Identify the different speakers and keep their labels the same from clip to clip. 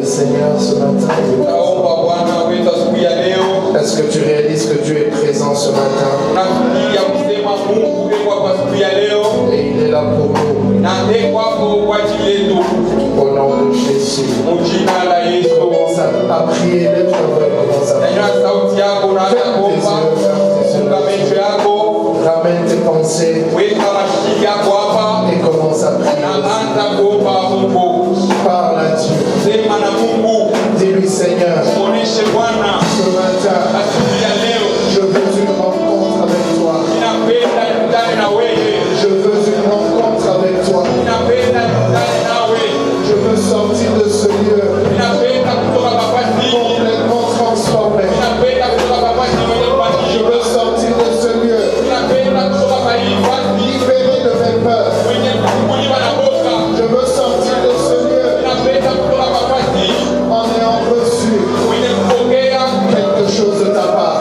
Speaker 1: le Seigneur ce matin? Est-ce que tu réalises que Dieu est présent ce matin? Et il est là pour nous. Au nom de Jésus. Commence à prier, lève ta voix, commence à prier. Ramène tes pensées et commence à prier. Parle à Dieu. Dis-lui, Seigneur, ce matin, je veux une rencontre avec toi. Je veux une rencontre avec toi. Je veux sortir de ce lieu complètement transformé. Je veux sortir de ce lieu libéré de mes peurs. Je veux sortir de ce lieu en ayant reçu quelque chose de ta part.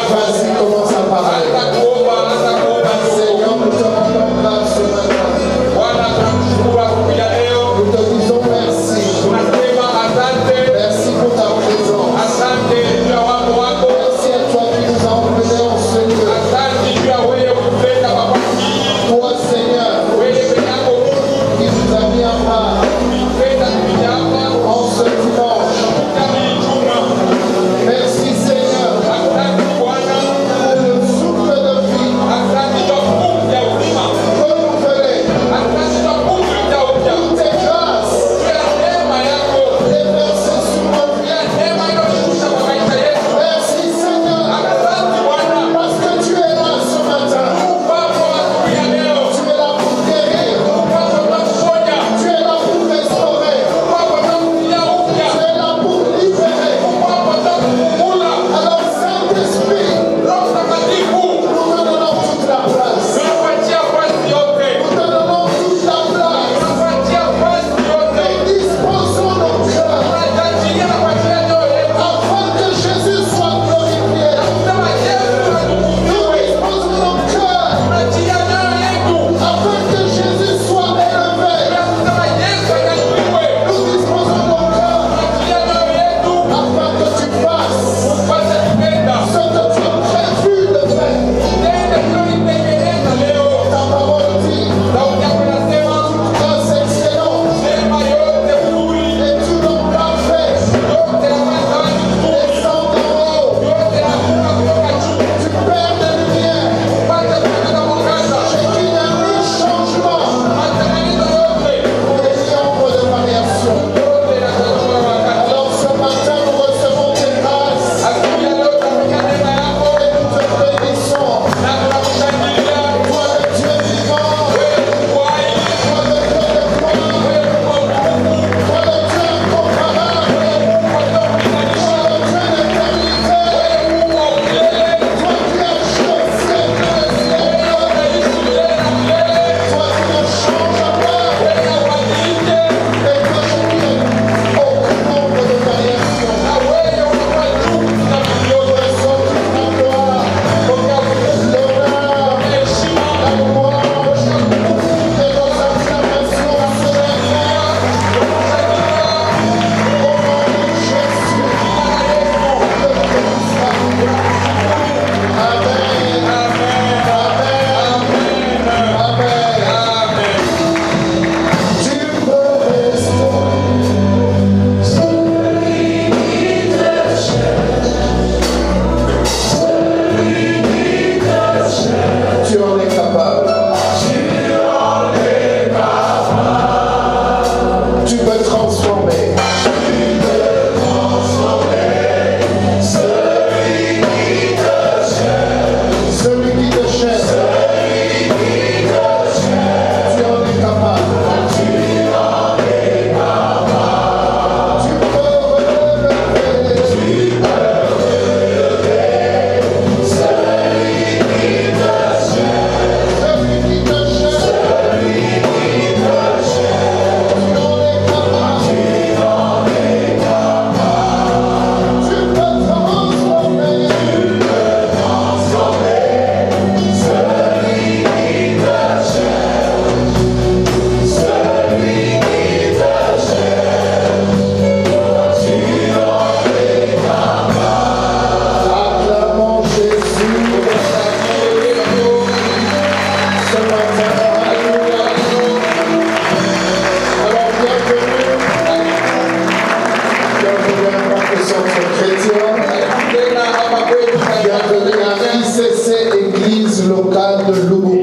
Speaker 1: Vas-y, commence à parler.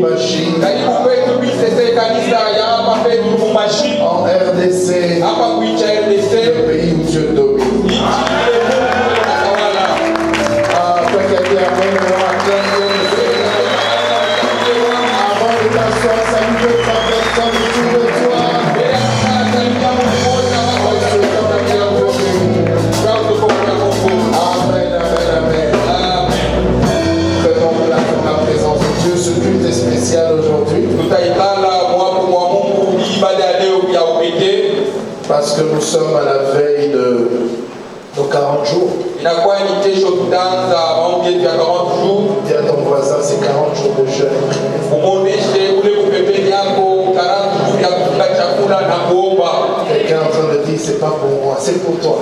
Speaker 1: Lubumbashi,
Speaker 2: karibu kwetu BCC kanisa ya hapa kwetu Lubumbashi,
Speaker 1: en RDC,
Speaker 2: hapa kuicha RDC,
Speaker 1: le pays où Dieu domine.
Speaker 2: nchi ile Mungu anatawala.
Speaker 1: Toi qui as dit Amen, avant de t'asseoir, salue deux, trois personnes autour de toi. Amen, amen, amen. Prenons place dans la présence de Dieu. Ce culte est spécial aujourd'hui parce que nous sommes à la veille de nos 40 jours. Dis à ton voisin, c'est 40 jours de jeûne et prière. Quelqu'un est en train de dire, c'est pas pour moi, c'est pour toi.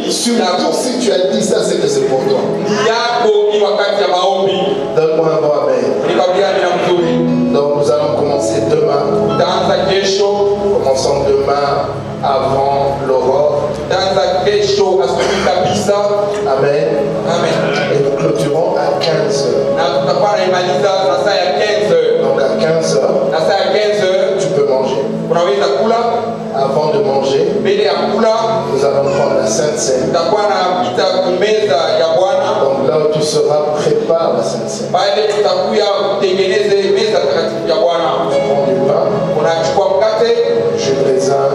Speaker 1: Surtout si tu as dit ça, c'est que c'est pour toi. Donne-moi un bon amen. Donc nous allons commencer demain. Commençons demain avant l'aurore. Amen. Et nous clôturons à 15h. Donc à 15h, tu peux manger. Avant de manger, nous allons prendre la Sainte Seine. Donc là où tu seras, prépare la Sainte Seine. Tu prends du pain, jus de raisin.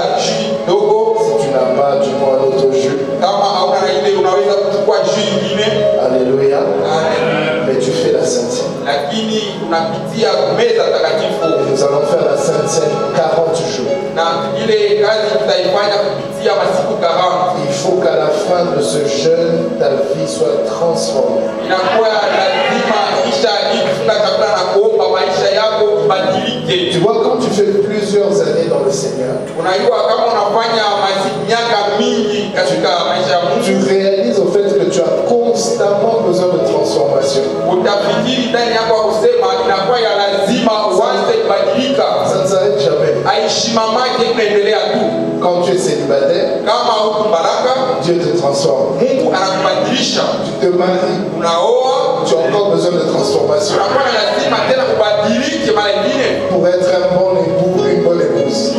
Speaker 1: Si tu n'as pas, tu prends un autre jus. Alléluia. Mais tu fais la Sainte Seine. Et nous allons faire la Sainte Seine 40 jours. Il faut qu'à la fin de ce jeûne, ta vie soit transformée. Tu vois, quand tu fais plusieurs années dans le Seigneur, tu réalises au fait que tu as constamment besoin de transformation. Ça ne s'arrête jamais. Quand tu es célibataire, Dieu te transforme. Tu te maries, tu as encore besoin de transformation pour être un bon époux, une bonne épouse.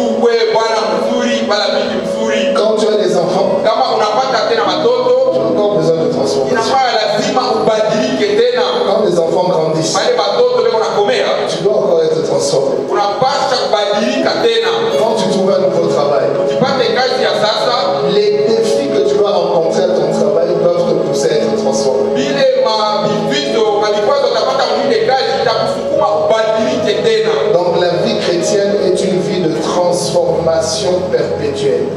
Speaker 1: Quand tu as des enfants, tu as encore besoin de transformation. Quand les enfants grandissent, tu dois encore être transformé. Quand tu trouves un nouveau travail, les défis que tu vas rencontrer à ton travail doivent te pousser à être transformé. Donc la vie chrétienne est une vie de transformation perpétuelle.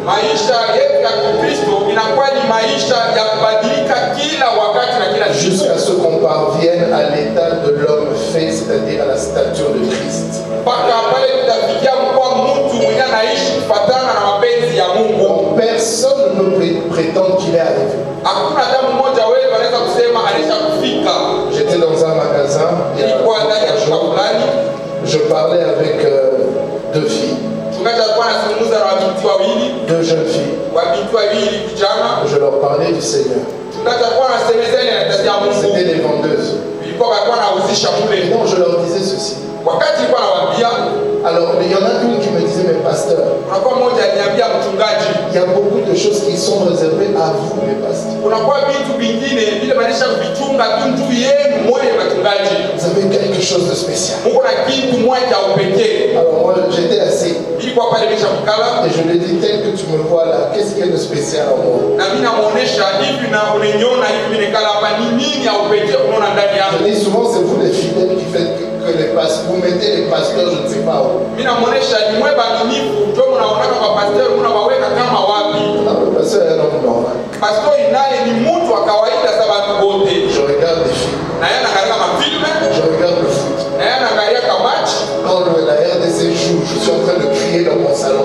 Speaker 1: Jusqu'à ce qu'on parvienne à l'état de l'homme fait, c'est-à-dire à la stature de Christ. Donc personne ne prétend qu'il est arrivé. J'étais dans un magasin, je parlais avec deux filles, deux jeunes filles. Je leur parlais du Seigneur. C'était des vendeuses. Et donc je leur disais ceci. Alors il y en a une qui me disait, mais pasteur, il y a beaucoup de choses qui sont réservées à vous les pasteurs. Vous avez quelque chose de spécial. Alors moi j'étais assis et je lui ai dit, tel que tu me vois là, qu'est-ce qu'il y a de spécial en moi? Je dis souvent, c'est vous les fidèles qui faites que les pasteurs, vous mettez les pasteurs, je ne sais pas où. Le pasteur est un homme normal. Je regarde les films. Je regarde le foot. Quand la RDC joue, je suis en train de crier dans mon salon.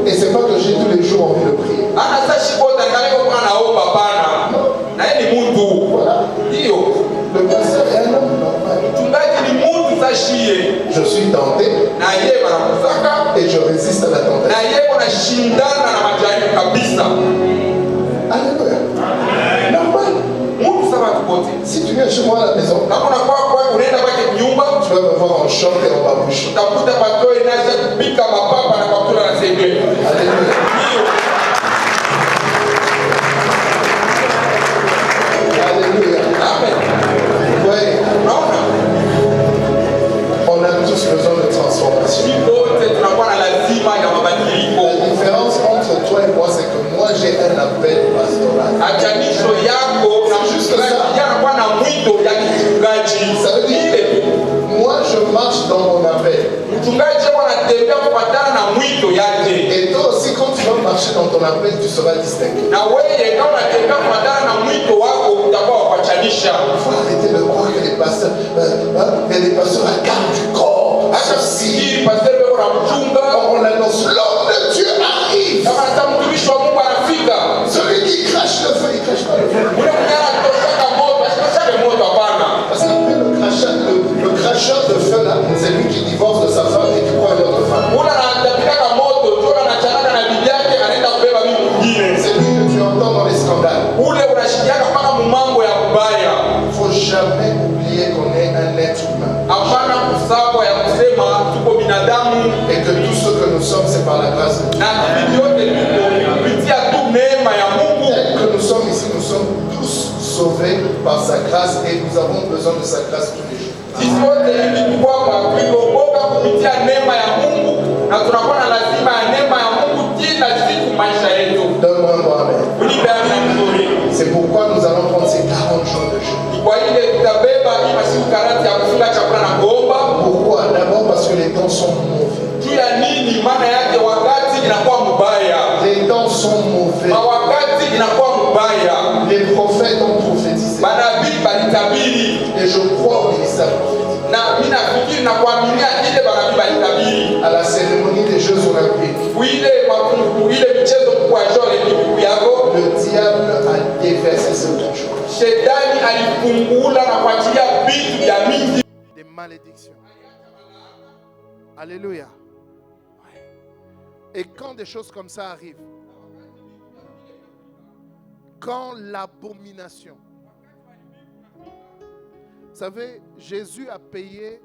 Speaker 1: Et c'est pas que j'ai tous les jours envie de prier. Voilà. Le pasteur est un homme normal. Je suis tenté et je résiste à la tentation.
Speaker 2: kanisa.
Speaker 1: Alléluia. Normal.
Speaker 2: Mungu sasa tukote.
Speaker 1: Si tu viens chez moi à la maison,
Speaker 2: Kama unakuwa kwa unaenda kwake nyumba,
Speaker 1: tu vas me voir en short et en babouche.
Speaker 2: utakuta pato inaanza kupika mapapa na kaptura na senge.
Speaker 1: Alléluia. Alléluia.
Speaker 2: Amen.
Speaker 1: Oui.
Speaker 2: Unaona?
Speaker 1: On a tous besoin de transformation.
Speaker 2: Wote tunakuwa na lazima ya mabadiliko.
Speaker 1: La différence entre toi et moi, c'est que moi j'ai un appel pastoral.
Speaker 2: Achanisho yako na mchungaji anakuwa na mwito ya kichungaji.
Speaker 1: Ça veut dire moi je marche dans mon appel.
Speaker 2: Mchungaji anatembea kufuatana na mwito yake.
Speaker 1: Et toi aussi quand tu vas marcher dans ton appel, tu seras distingué.
Speaker 2: Na wewe kama unatembea kufuatana na mwito wako utakuwa wapachanisha.
Speaker 1: Il faut arrêter de croire que les pasteurs, il y a des pasteurs à garde du corps.
Speaker 2: Acha kufikiri pastor wewe na mchunga.
Speaker 1: On annonce l'homme de Dieu arrive.
Speaker 2: Kama hata mtumishi wa Mungu anafika.
Speaker 1: Celui qui crache le feu, il crache pas le feu.
Speaker 2: Ule mnyara kutoka moto, asitoshake moto hapana.
Speaker 1: Parce que le cracheur de feu là, c'est lui qui divorce de sa femme et qui prend une autre femme.
Speaker 2: Ule anatapika moto, ndio anachanaka na bibi yake anaenda kubeba bibi mwingine.
Speaker 1: C'est lui que tu entends dans les scandales.
Speaker 2: Ule unashikiana mpaka mumambo ya kubaya.
Speaker 1: Il ne faut jamais oublier qu'on est un être humain.
Speaker 2: Hapana kusahau ya kusema tuko binadamu
Speaker 1: Et que tout ce que nous sommes, c'est par la grâce de Dieu.
Speaker 2: na vitu vyote tuko kupitia tu neema ya Mungu.
Speaker 1: Tel que nous sommes ici, nous sommes tous sauvés par sa grâce et nous avons besoin de sa grâce tous les jours.
Speaker 2: Sisi wote hivi kwamba tuliokoka kupitia neema ya Mungu na tunakuwa na lazima ya neema ya Mungu kila siku maisha yetu.
Speaker 1: Donne-moi un bon amen.
Speaker 2: Unipe amina nzuri.
Speaker 1: C'est pourquoi nous allons prendre ces 40 jours de jeûne.
Speaker 2: Kwa ile tutabeba hii masiku 40 ya kufunga chakula na kuomba.
Speaker 1: Pourquoi? D'abord parce que les temps sont mauvais.
Speaker 2: Juu ya nini? Maana yake wakati inakuwa mbaya.
Speaker 1: Les temps sont mauvais.
Speaker 2: Wakati inakuwa mbaya.
Speaker 1: Les prophètes ont prophétisé.
Speaker 2: Manabii balitabiri.
Speaker 1: Et je crois au ministère prophétique.
Speaker 2: Na mimi nafikiri na kuaminia ile manabii balitabiri.
Speaker 1: À la cérémonie des Jeux Olympiques,
Speaker 2: Ile michezo kwa jole ni yako.
Speaker 1: le diable a déversé ce toujours.
Speaker 2: Shetani alifungula na kuachilia vitu vya mingi.
Speaker 1: Des malédictions. Alléluia. Et quand des choses comme ça arrivent, quand l'abomination, vous savez, Jésus a payé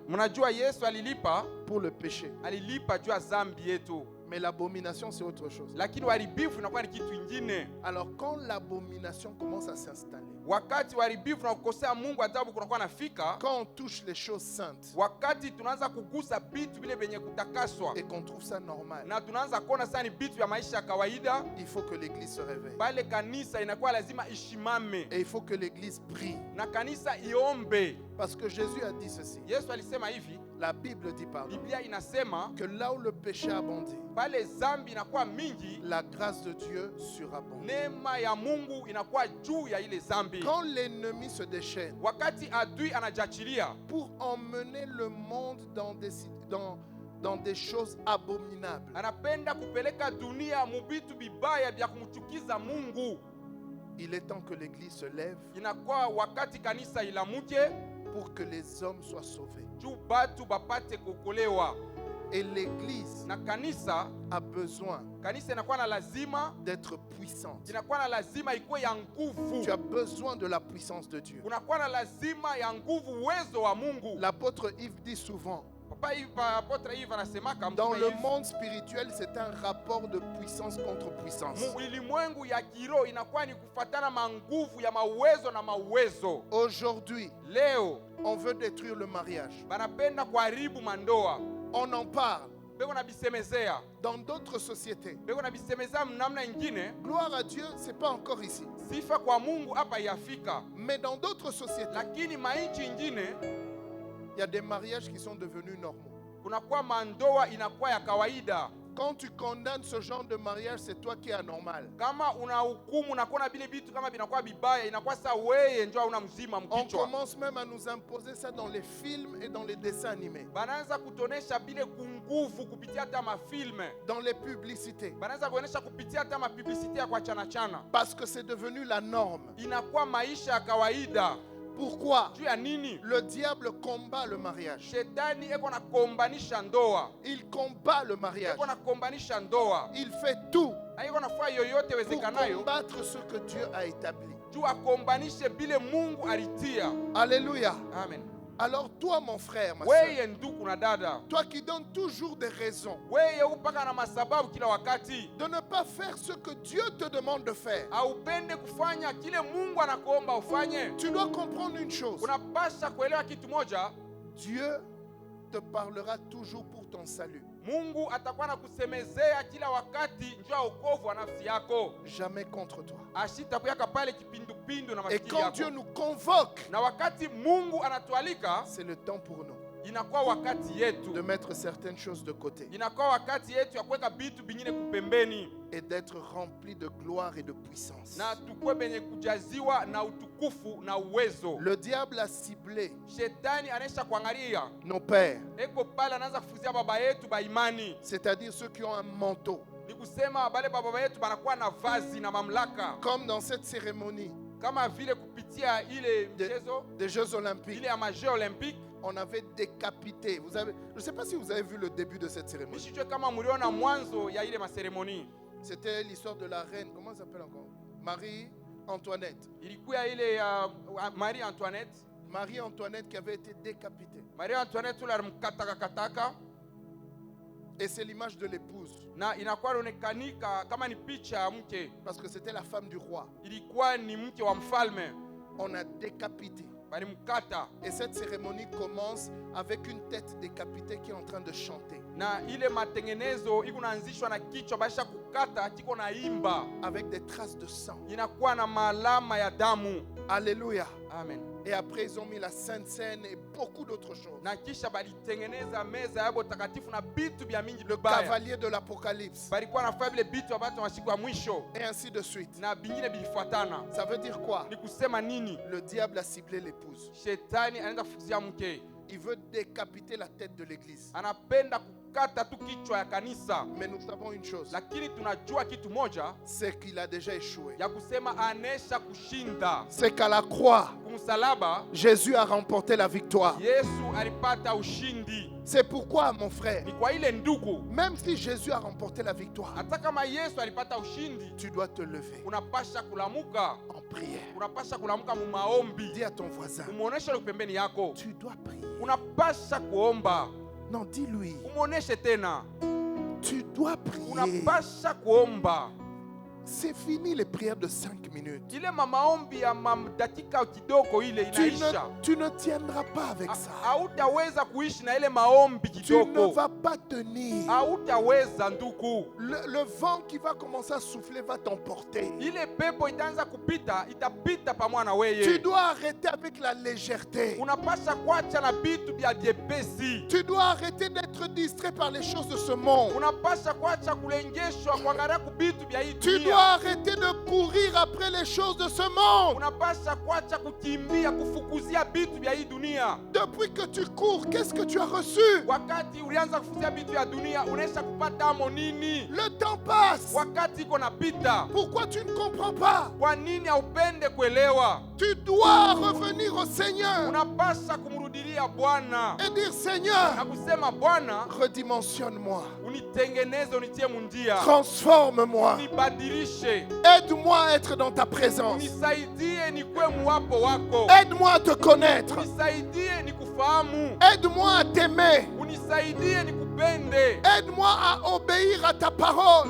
Speaker 2: Mnajua Yesu alilipa
Speaker 1: pour le péché.
Speaker 2: Alilipa juu ya dhambi yetu.
Speaker 1: Mais l'abomination, c'est autre chose.
Speaker 2: Lakini uharibifu inakuwa ni kitu kingine.
Speaker 1: Alors quand l'abomination commence à s'installer,
Speaker 2: wakati uharibifu na kukosea Mungu adhabu kunakuwa nafika,
Speaker 1: quand on touche les choses saintes,
Speaker 2: wakati tunaanza kugusa vitu vile vyenye kutakaswa
Speaker 1: et qu'on trouve ça normal,
Speaker 2: na tunaanza kuona sasa ni vitu vya maisha ya kawaida,
Speaker 1: il faut que l'église se réveille.
Speaker 2: Pale kanisa inakuwa lazima ishimame.
Speaker 1: Et il faut que l'église prie.
Speaker 2: Na kanisa iombe.
Speaker 1: Parce que Jésus a dit ceci.
Speaker 2: Yesu alisema hivi.
Speaker 1: La Bible dit pardon.
Speaker 2: Biblia inasema
Speaker 1: que là où le péché abondait,
Speaker 2: pale zambi inakuwa mingi,
Speaker 1: la grâce de Dieu surabonde.
Speaker 2: Neema ya Mungu inakuwa juu ya ile zambi.
Speaker 1: Quand l'ennemi se déchaîne,
Speaker 2: wakati adui anajachilia
Speaker 1: pour emmener le monde dans des choses abominables,
Speaker 2: anapenda kupeleka dunia mubitu bibaya vya kumchukiza Mungu,
Speaker 1: il est temps que l'église se lève.
Speaker 2: Inakuwa wakati kanisa ilamuke
Speaker 1: pour que les hommes soient sauvés.
Speaker 2: Juu batu bapate kuokolewa.
Speaker 1: Et l'église
Speaker 2: na kanisa
Speaker 1: a besoin
Speaker 2: inakuwa na lazima
Speaker 1: d'être puissante.
Speaker 2: Inakuwa na lazima ikuwe ya nguvu.
Speaker 1: Tu as besoin de la puissance de Dieu.
Speaker 2: Unakuwa na lazima ya nguvu, uwezo wa Mungu.
Speaker 1: L'apôtre Yves dit souvent, dans le monde spirituel, c'est un rapport de puissance contre puissance. Aujourd'hui, on veut détruire le mariage. On en parle. Dans d'autres sociétés. Gloire à Dieu, ce n'est pas encore ici. Mais dans d'autres sociétés, il y a des mariages qui sont devenus normaux. Quand tu condamnes ce genre de mariage, c'est toi qui es anormal. On commence même à nous imposer ça dans les films et dans les dessins animés. Dans les publicités. Parce que c'est devenu la norme. Pourquoi? Le diable combat le mariage. Il combat le mariage. Il fait tout pour combattre ce que Dieu a établi.
Speaker 2: Alléluia.
Speaker 1: Amen. Alors toi, mon frère, ma soeur, toi qui donnes toujours des raisons de ne pas faire ce que Dieu te demande de faire, tu dois comprendre une chose. Dieu te parlera toujours pour ton salut. Jamais contre toi. Et quand Dieu nous convoque, c'est le temps pour nous de mettre certaines choses de côté et d'être remplis de gloire et de puissance. Le diable a ciblé nos pères, c'est-à-dire ceux qui ont un manteau. Comme dans cette cérémonie des Jeux Olympiques, on avait décapité. Je ne sais pas si vous avez vu le début de cette cérémonie. C'était l'histoire de la reine, comment elle s'appelle encore? Marie-Antoinette. Marie-Antoinette qui avait été décapitée. Et c'est l'image de l'épouse. Parce que c'était la femme du roi. On a décapité. Et cette cérémonie commence avec une tête décapitée qui est en train de chanter. Avec des traces de sang. Alléluia.
Speaker 2: Amen.
Speaker 1: Et après ils ont mis la Sainte Seine et beaucoup d'autres choses. Le cavalier de l'Apocalypse. Et ainsi de suite. Ça veut dire quoi? Le diable a ciblé l'épouse. Il veut décapiter la tête de l'église. Mais nous savons une chose, c'est qu'il a déjà échoué. C'est qu'à la croix, Jésus a remporté la victoire. C'est pourquoi, mon frère, même si Jésus a remporté la victoire, tu dois te lever en prière. Dis à ton voisin, tu dois prier. Non, dis-lui, tu dois prier. C'est fini les prières de 5 minutes. Tu ne tiendras pas avec ça. Tu ne vas pas tenir. Le vent qui va commencer à souffler va t'emporter. Tu dois arrêter avec la légèreté. Tu dois arrêter d'être distrait par les choses de ce monde. Tu dois arrêter de courir après les choses de ce monde. Depuis que tu cours, qu'est-ce que tu as reçu? Le temps passe. Pourquoi tu ne comprends pas? Tu dois revenir au Seigneur et dire, Seigneur, redimensionne-moi, transforme-moi, aide-moi à être dans ta présence, aide-moi à te connaître, aide-moi à t'aimer, aide-moi à obéir à ta parole.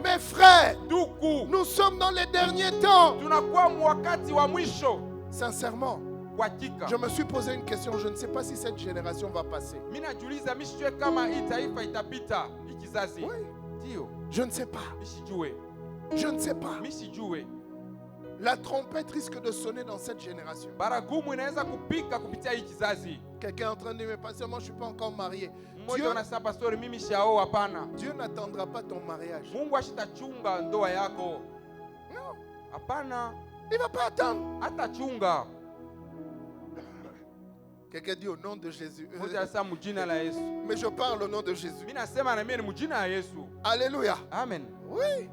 Speaker 1: Mes frères, nous sommes dans les derniers temps. Sincèrement, je me suis posé une question. Je ne sais pas si cette génération va passer. Oui. Je ne sais pas. Je ne sais pas. La trompette risque de sonner dans cette génération. Quelqu'un est en train de dire, mais pasteur, moi je ne suis pas encore marié. Dieu n'attendra pas ton mariage. Non. Il ne va pas attendre. Quelqu'un dit au nom de Jésus. Mais je parle au nom de Jésus. Alléluia.
Speaker 2: Amen.
Speaker 1: Oui.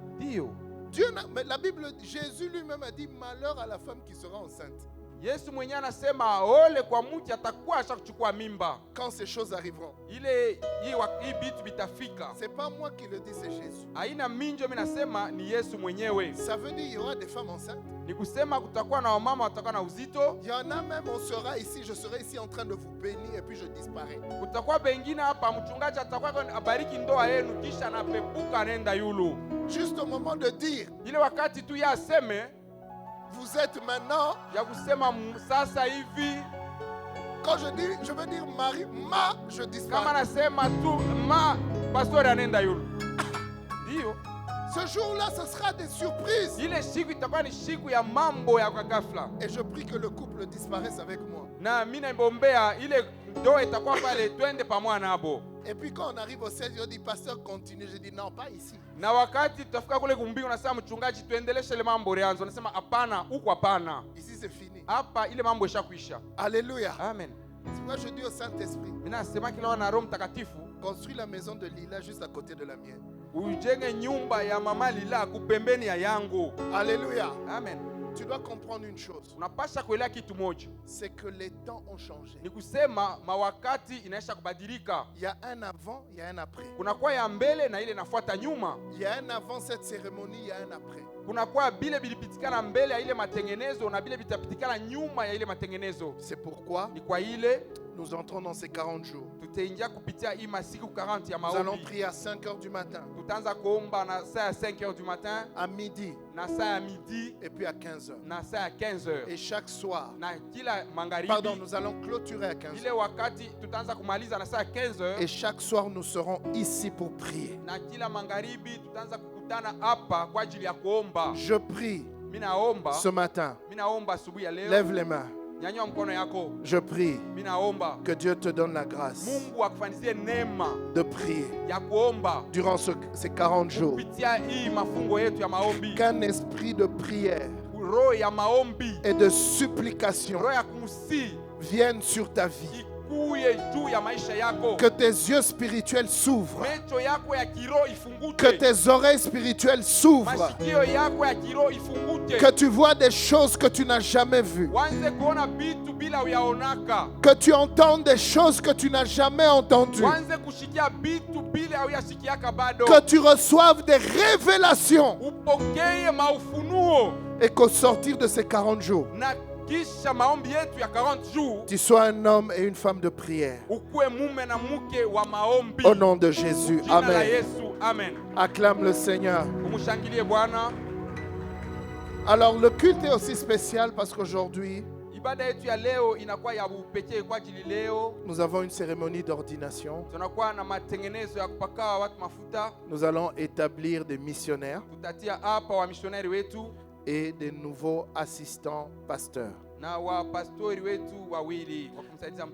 Speaker 1: Dieu mais la Bible, Jésus lui-même a dit malheur à la femme qui sera enceinte.
Speaker 2: Yesu mwenyewe anasema ole kwa mtu atakuwa ashakuchukua mimba.
Speaker 1: Quand ces choses arriveront.
Speaker 2: Hii bitu bitafika.
Speaker 1: C'est pas moi qui le dis, c'est Jésus.
Speaker 2: Haina minjo mimi nasema ni Yesu mwenyewe.
Speaker 1: Ça veut dire il y aura des femmes enceintes.
Speaker 2: Ni kusema kutakuwa na wamama watakuwa na uzito.
Speaker 1: Il y en a même, on sera ici, je serai ici en train de vous bénir et puis je disparais.
Speaker 2: Kutakuwa bengine hapa mchungaji atakuwa abariki ndoa yenu kisha anapepuka nenda yulu.
Speaker 1: Juste au moment de dire.
Speaker 2: Ile wakati tu yaseme
Speaker 1: vous êtes maintenant.
Speaker 2: Ya kusema sasa hivi.
Speaker 1: Quand je dis, je veux dire Marie, je disparais.
Speaker 2: Kama nasema tu pastor anenda yulu. Ndio.
Speaker 1: Ce jour-là, ce sera des surprises.
Speaker 2: Ile siku itakuwa ni siku ya mambo ya ghafla.
Speaker 1: Et je prie que le couple disparaisse avec moi.
Speaker 2: Na mimi naomba ile ndoa itakuwa pale twende pamoja nabo.
Speaker 1: Et puis quand on arrive au 16, je dis pasteur continue, je dis non, pas ici.
Speaker 2: Na wakati tutafika kule kumbingu nasema mchungaji tuendeleshe ile mambo yanzo. Nasema hapana, huko hapana.
Speaker 1: Ici c'est fini.
Speaker 2: Hapa ile mambo ishakwisha.
Speaker 1: Alléluia.
Speaker 2: Amen.
Speaker 1: Moi je dis au Saint-Esprit.
Speaker 2: Mimi nasema kila wana Roho Mtakatifu,
Speaker 1: construis la maison de Lila juste à côté de la mienne.
Speaker 2: Ujenge nyumba ya mama Lila kupembeni ya yangu.
Speaker 1: Alléluia.
Speaker 2: Amen.
Speaker 1: Tu dois comprendre une chose.
Speaker 2: Unapasha kuelewa kitu moja.
Speaker 1: C'est que les temps ont changé.
Speaker 2: Ni kusema mawakati inaisha kubadilika.
Speaker 1: Il y a un avant, il y a un après.
Speaker 2: Kuna kwa ya mbele na ile inafuata nyuma.
Speaker 1: Il y a un avant cette cérémonie, il y a un après.
Speaker 2: Kuna kwa bile bilipitikana mbele ya ile matengenezo na bile bitapitikana nyuma ya ile matengenezo.
Speaker 1: C'est pourquoi
Speaker 2: ni kwa ile
Speaker 1: nous entrons dans ces 40 jours.
Speaker 2: Tutaingia kupitia hii masiku 40 ya
Speaker 1: Nous
Speaker 2: maombi.
Speaker 1: allons prier à 5 heures du matin.
Speaker 2: Tutaanza kuomba na saa ya 5 heures du matin,
Speaker 1: à midi,
Speaker 2: na saa ya midi,
Speaker 1: et puis à 15 heures.
Speaker 2: na saa ya 15 heures.
Speaker 1: Et chaque soir,
Speaker 2: na kila magharibi,
Speaker 1: pardon, nous allons clôturer à 15
Speaker 2: ile
Speaker 1: heures.
Speaker 2: wakati tutaanza kumaliza na saa ya 15 heures.
Speaker 1: Et chaque soir nous serons ici pour prier.
Speaker 2: Na kila magharibi tutaanza kukutana hapa kwa ajili ya kuomba.
Speaker 1: Je prie ce matin.
Speaker 2: Lève
Speaker 1: les mains. Je prie que Dieu te donne la grâce de prier durant ces 40 jours. Qu'un esprit de prière et de supplication vienne sur ta vie. Que tes yeux spirituels s'ouvrent. Que tes oreilles spirituelles s'ouvrent. Que tu vois des choses que tu n'as jamais vues. Que tu entendes des choses que tu n'as jamais entendues. Que tu reçoives des révélations. Et qu'au sortir de ces 40 jours, tu sois un homme et une femme de prière. Au nom de Jésus. Amen. Acclame le Seigneur. Alors le culte est aussi spécial parce qu'aujourd'hui, nous avons une cérémonie d'ordination. Nous allons établir des missionnaires et des nouveaux assistants pasteurs.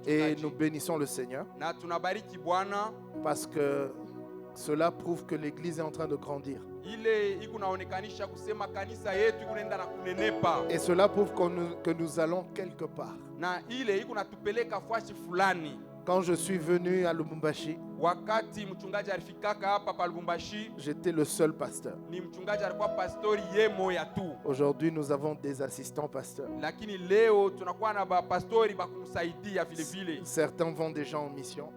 Speaker 1: Et nous bénissons le Seigneur parce que cela prouve que l'Église est en train de grandir. Et cela prouve que nous allons quelque part. Quand je suis venu à Lubumbashi, j'étais le seul pasteur. Aujourd'hui, nous avons des assistants pasteurs. Certains vont déjà en mission.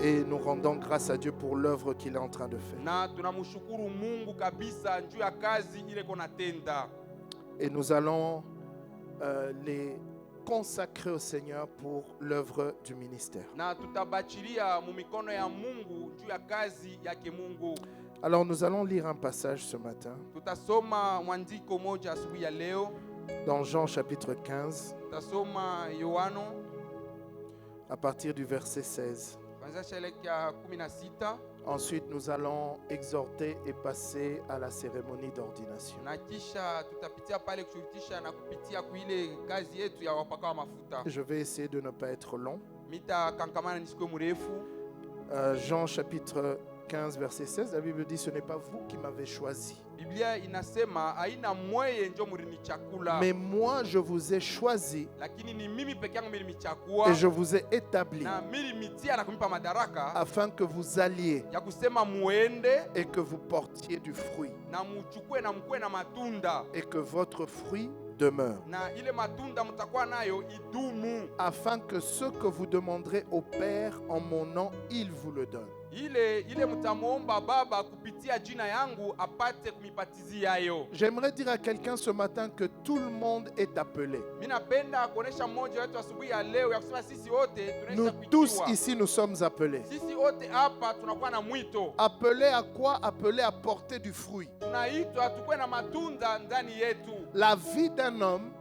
Speaker 1: Et nous rendons grâce à Dieu pour l'œuvre qu'il est en train de faire. Et nous allons les consacré au Seigneur pour l'œuvre du ministère. Alors nous allons lire un passage ce matin dans Jean chapitre 15 à partir du verset 16. Ensuite, nous allons exhorter et passer à la cérémonie d'ordination. Je vais essayer de ne pas être long. Jean chapitre 15 verset 16, la Bible dit: ce n'est pas vous qui m'avez choisi, mais moi je vous ai choisi et je vous ai établi afin que vous alliez et que vous portiez du fruit et que votre fruit demeure. Afin que ce que vous demanderez au Père en mon nom, il vous le donne. J'aimerais dire à quelqu'un ce matin que tout le monde est appelé. Nous tous ici, nous sommes appelés. Appelés à quoi? Appelés à porter du fruit. La vie d'un homme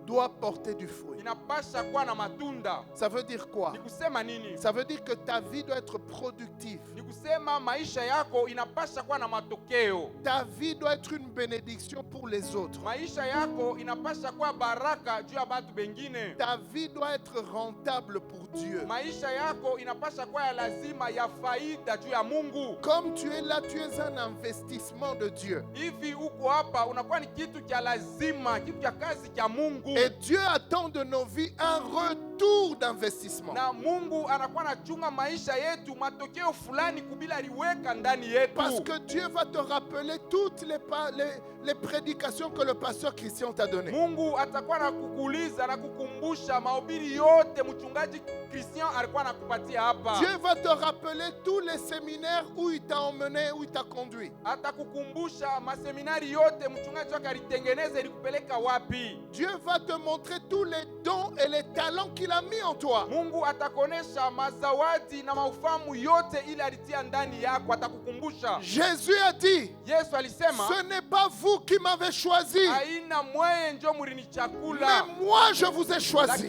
Speaker 1: doit porter du fruit. Ça veut dire quoi? Ça veut dire que ta vie doit être productive. Ta vie doit être une bénédiction pour les autres. Ta vie doit être rentable pour Dieu. Comme tu es là, tu es un investissement de Dieu. Et Dieu attend de nos vies un retour d'investissement. Parce que Dieu va te rappeler toutes les prédications que le pasteur Christian t'a données. Dieu va te rappeler tous les séminaires où il t'a emmené, où il t'a conduit. Dieu va te montrer tous les dons et les talents qu'il a mis en toi. Jésus a dit, ce n'est pas vous qui m'avez choisi, mais moi je vous ai choisi.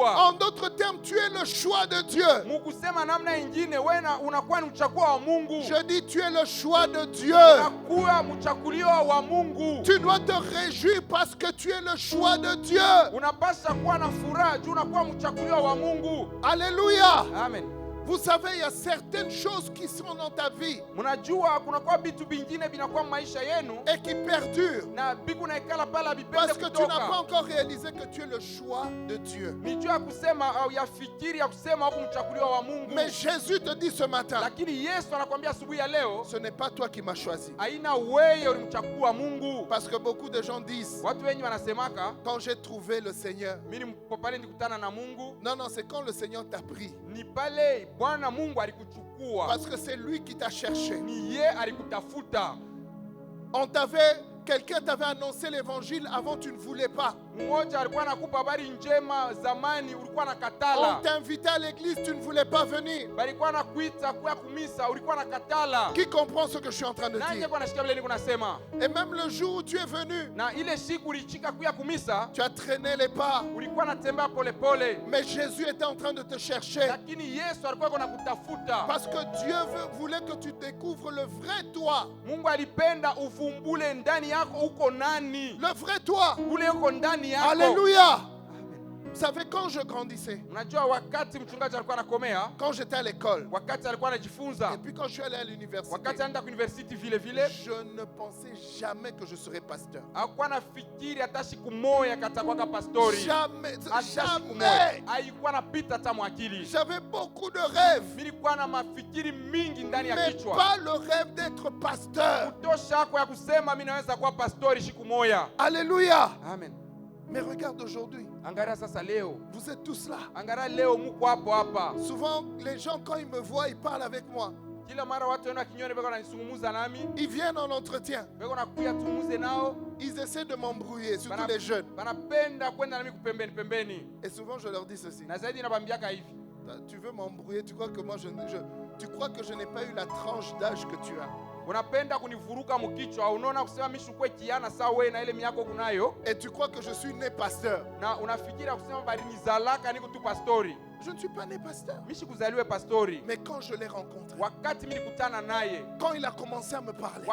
Speaker 1: En d'autres termes, tu es le choix de Dieu. Je dis, tu es le choix de Dieu. Tu dois te réjouir parce que tu es le choix de Dieu. Alléluia.
Speaker 2: Amen.
Speaker 1: Vous savez, il y a certaines choses qui sont dans ta vie et qui perdurent parce que tu n'as pas encore réalisé que tu es le choix de Dieu. Mais Jésus te dit ce matin, ce n'est pas toi qui m'as choisi. Parce que beaucoup de gens disent, quand j'ai trouvé le Seigneur. Non, c'est quand le Seigneur t'a pris. Parce que c'est lui qui t'a cherché. Quelqu'un t'avait annoncé l'évangile avant, tu ne voulais pas. On t'a invité à l'église, tu ne voulais pas venir. Qui comprend ce que je suis en train de dire? Et même le jour où tu es venu, tu as traîné les pas. Mais Jésus était en train de te chercher. Parce que Dieu voulait que tu découvres le vrai toi. Le vrai toi. Alléluia. Vous savez, quand je grandissais, quand j'étais à l'école, et puis quand je suis allé à l'université, je ne pensais jamais que je serais pasteur. Jamais. J'avais beaucoup de rêves, mais pas le rêve d'être pasteur. Alléluia.
Speaker 2: Amen.
Speaker 1: Mais regarde aujourd'hui. Vous êtes tous là. Souvent, les gens, quand ils me voient, ils parlent avec moi. Ils viennent en entretien. Ils essaient de m'embrouiller, surtout les jeunes. Et souvent, je leur dis ceci. Tu veux m'embrouiller, tu crois que moi tu crois que je n'ai pas eu la tranche d'âge que tu as. Et tu crois que je suis né pasteur. Je ne suis pas né pasteur. Mais quand je l'ai rencontré, quand il a commencé à me parler,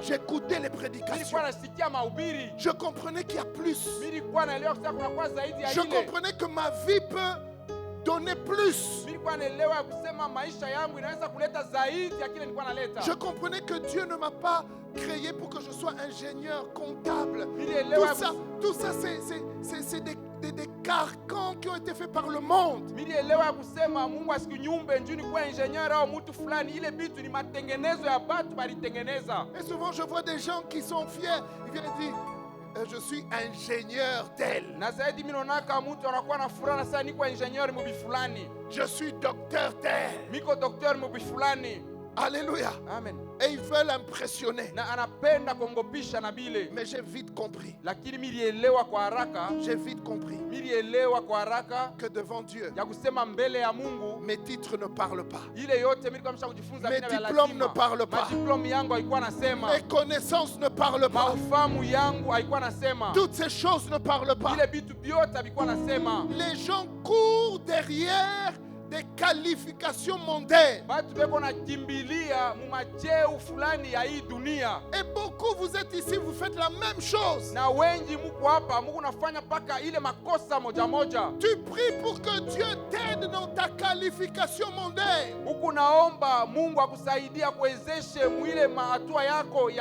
Speaker 1: j'écoutais les prédications. Je comprenais qu'il y a plus. Je comprenais que ma vie peut donner plus. Je comprenais que Dieu ne m'a pas créé pour que je sois ingénieur comptable. Tout ça c'est des carcans qui ont été faits par le monde. Et souvent je vois des gens qui sont fiers, ils viennent dire je suis ingénieur tel. Je suis docteur tel. Alléluia.
Speaker 2: Amen.
Speaker 1: Et ils veulent impressionner. Mais j'ai vite compris. J'ai vite compris que devant Dieu, mes titres ne parlent pas. Mes diplômes ne parlent pas. Mes connaissances ne parlent pas. Toutes ces choses ne parlent pas. Les gens courent derrière des qualifications mondaines. Et beaucoup vous êtes ici, vous faites la même chose. Tu pries pour que Dieu t'aide dans ta qualification mondaine.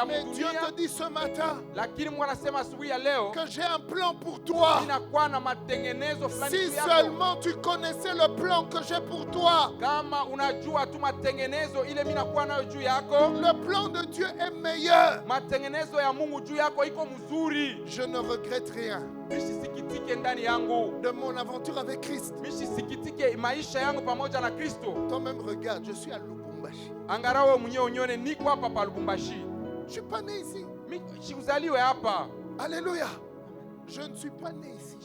Speaker 1: Mais Dieu te dit ce matin que j'ai un plan pour toi. Si seulement tu connaissais le plan que j'ai pour toi. Le plan de Dieu est meilleur. Je ne regrette rien de mon aventure avec Christ. Toi-même regarde, je suis à Lubumbashi. Je ne suis pas né ici. Alléluia. Je ne suis pas né ici.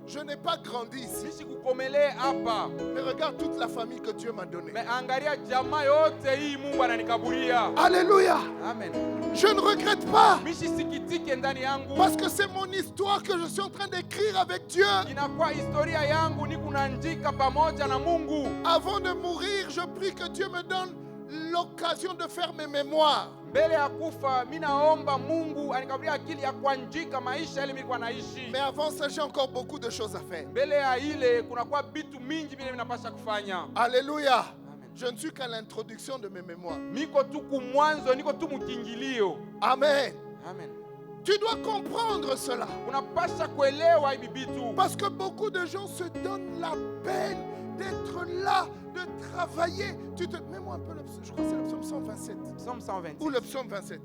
Speaker 1: Je n'ai pas grandi ici. Mais regarde toute la famille que Dieu m'a donnée. Alléluia.
Speaker 2: Amen.
Speaker 1: Je ne regrette pas. Parce que c'est mon histoire que je suis en train d'écrire avec Dieu. Avant de mourir, je prie que Dieu me donne l'occasion de faire mes mémoires. Mais avant ça, j'ai encore beaucoup de choses à faire. Alléluia. Je ne suis qu'à l'introduction de mes mémoires. Amen.
Speaker 2: Amen.
Speaker 1: Tu dois comprendre cela. Parce que beaucoup de gens se donnent la peine d'être là, de travailler. Mets-moi un peu le psaume, je crois que c'est le psaume 127.
Speaker 2: Psaume 127.
Speaker 1: Ou le psaume 27.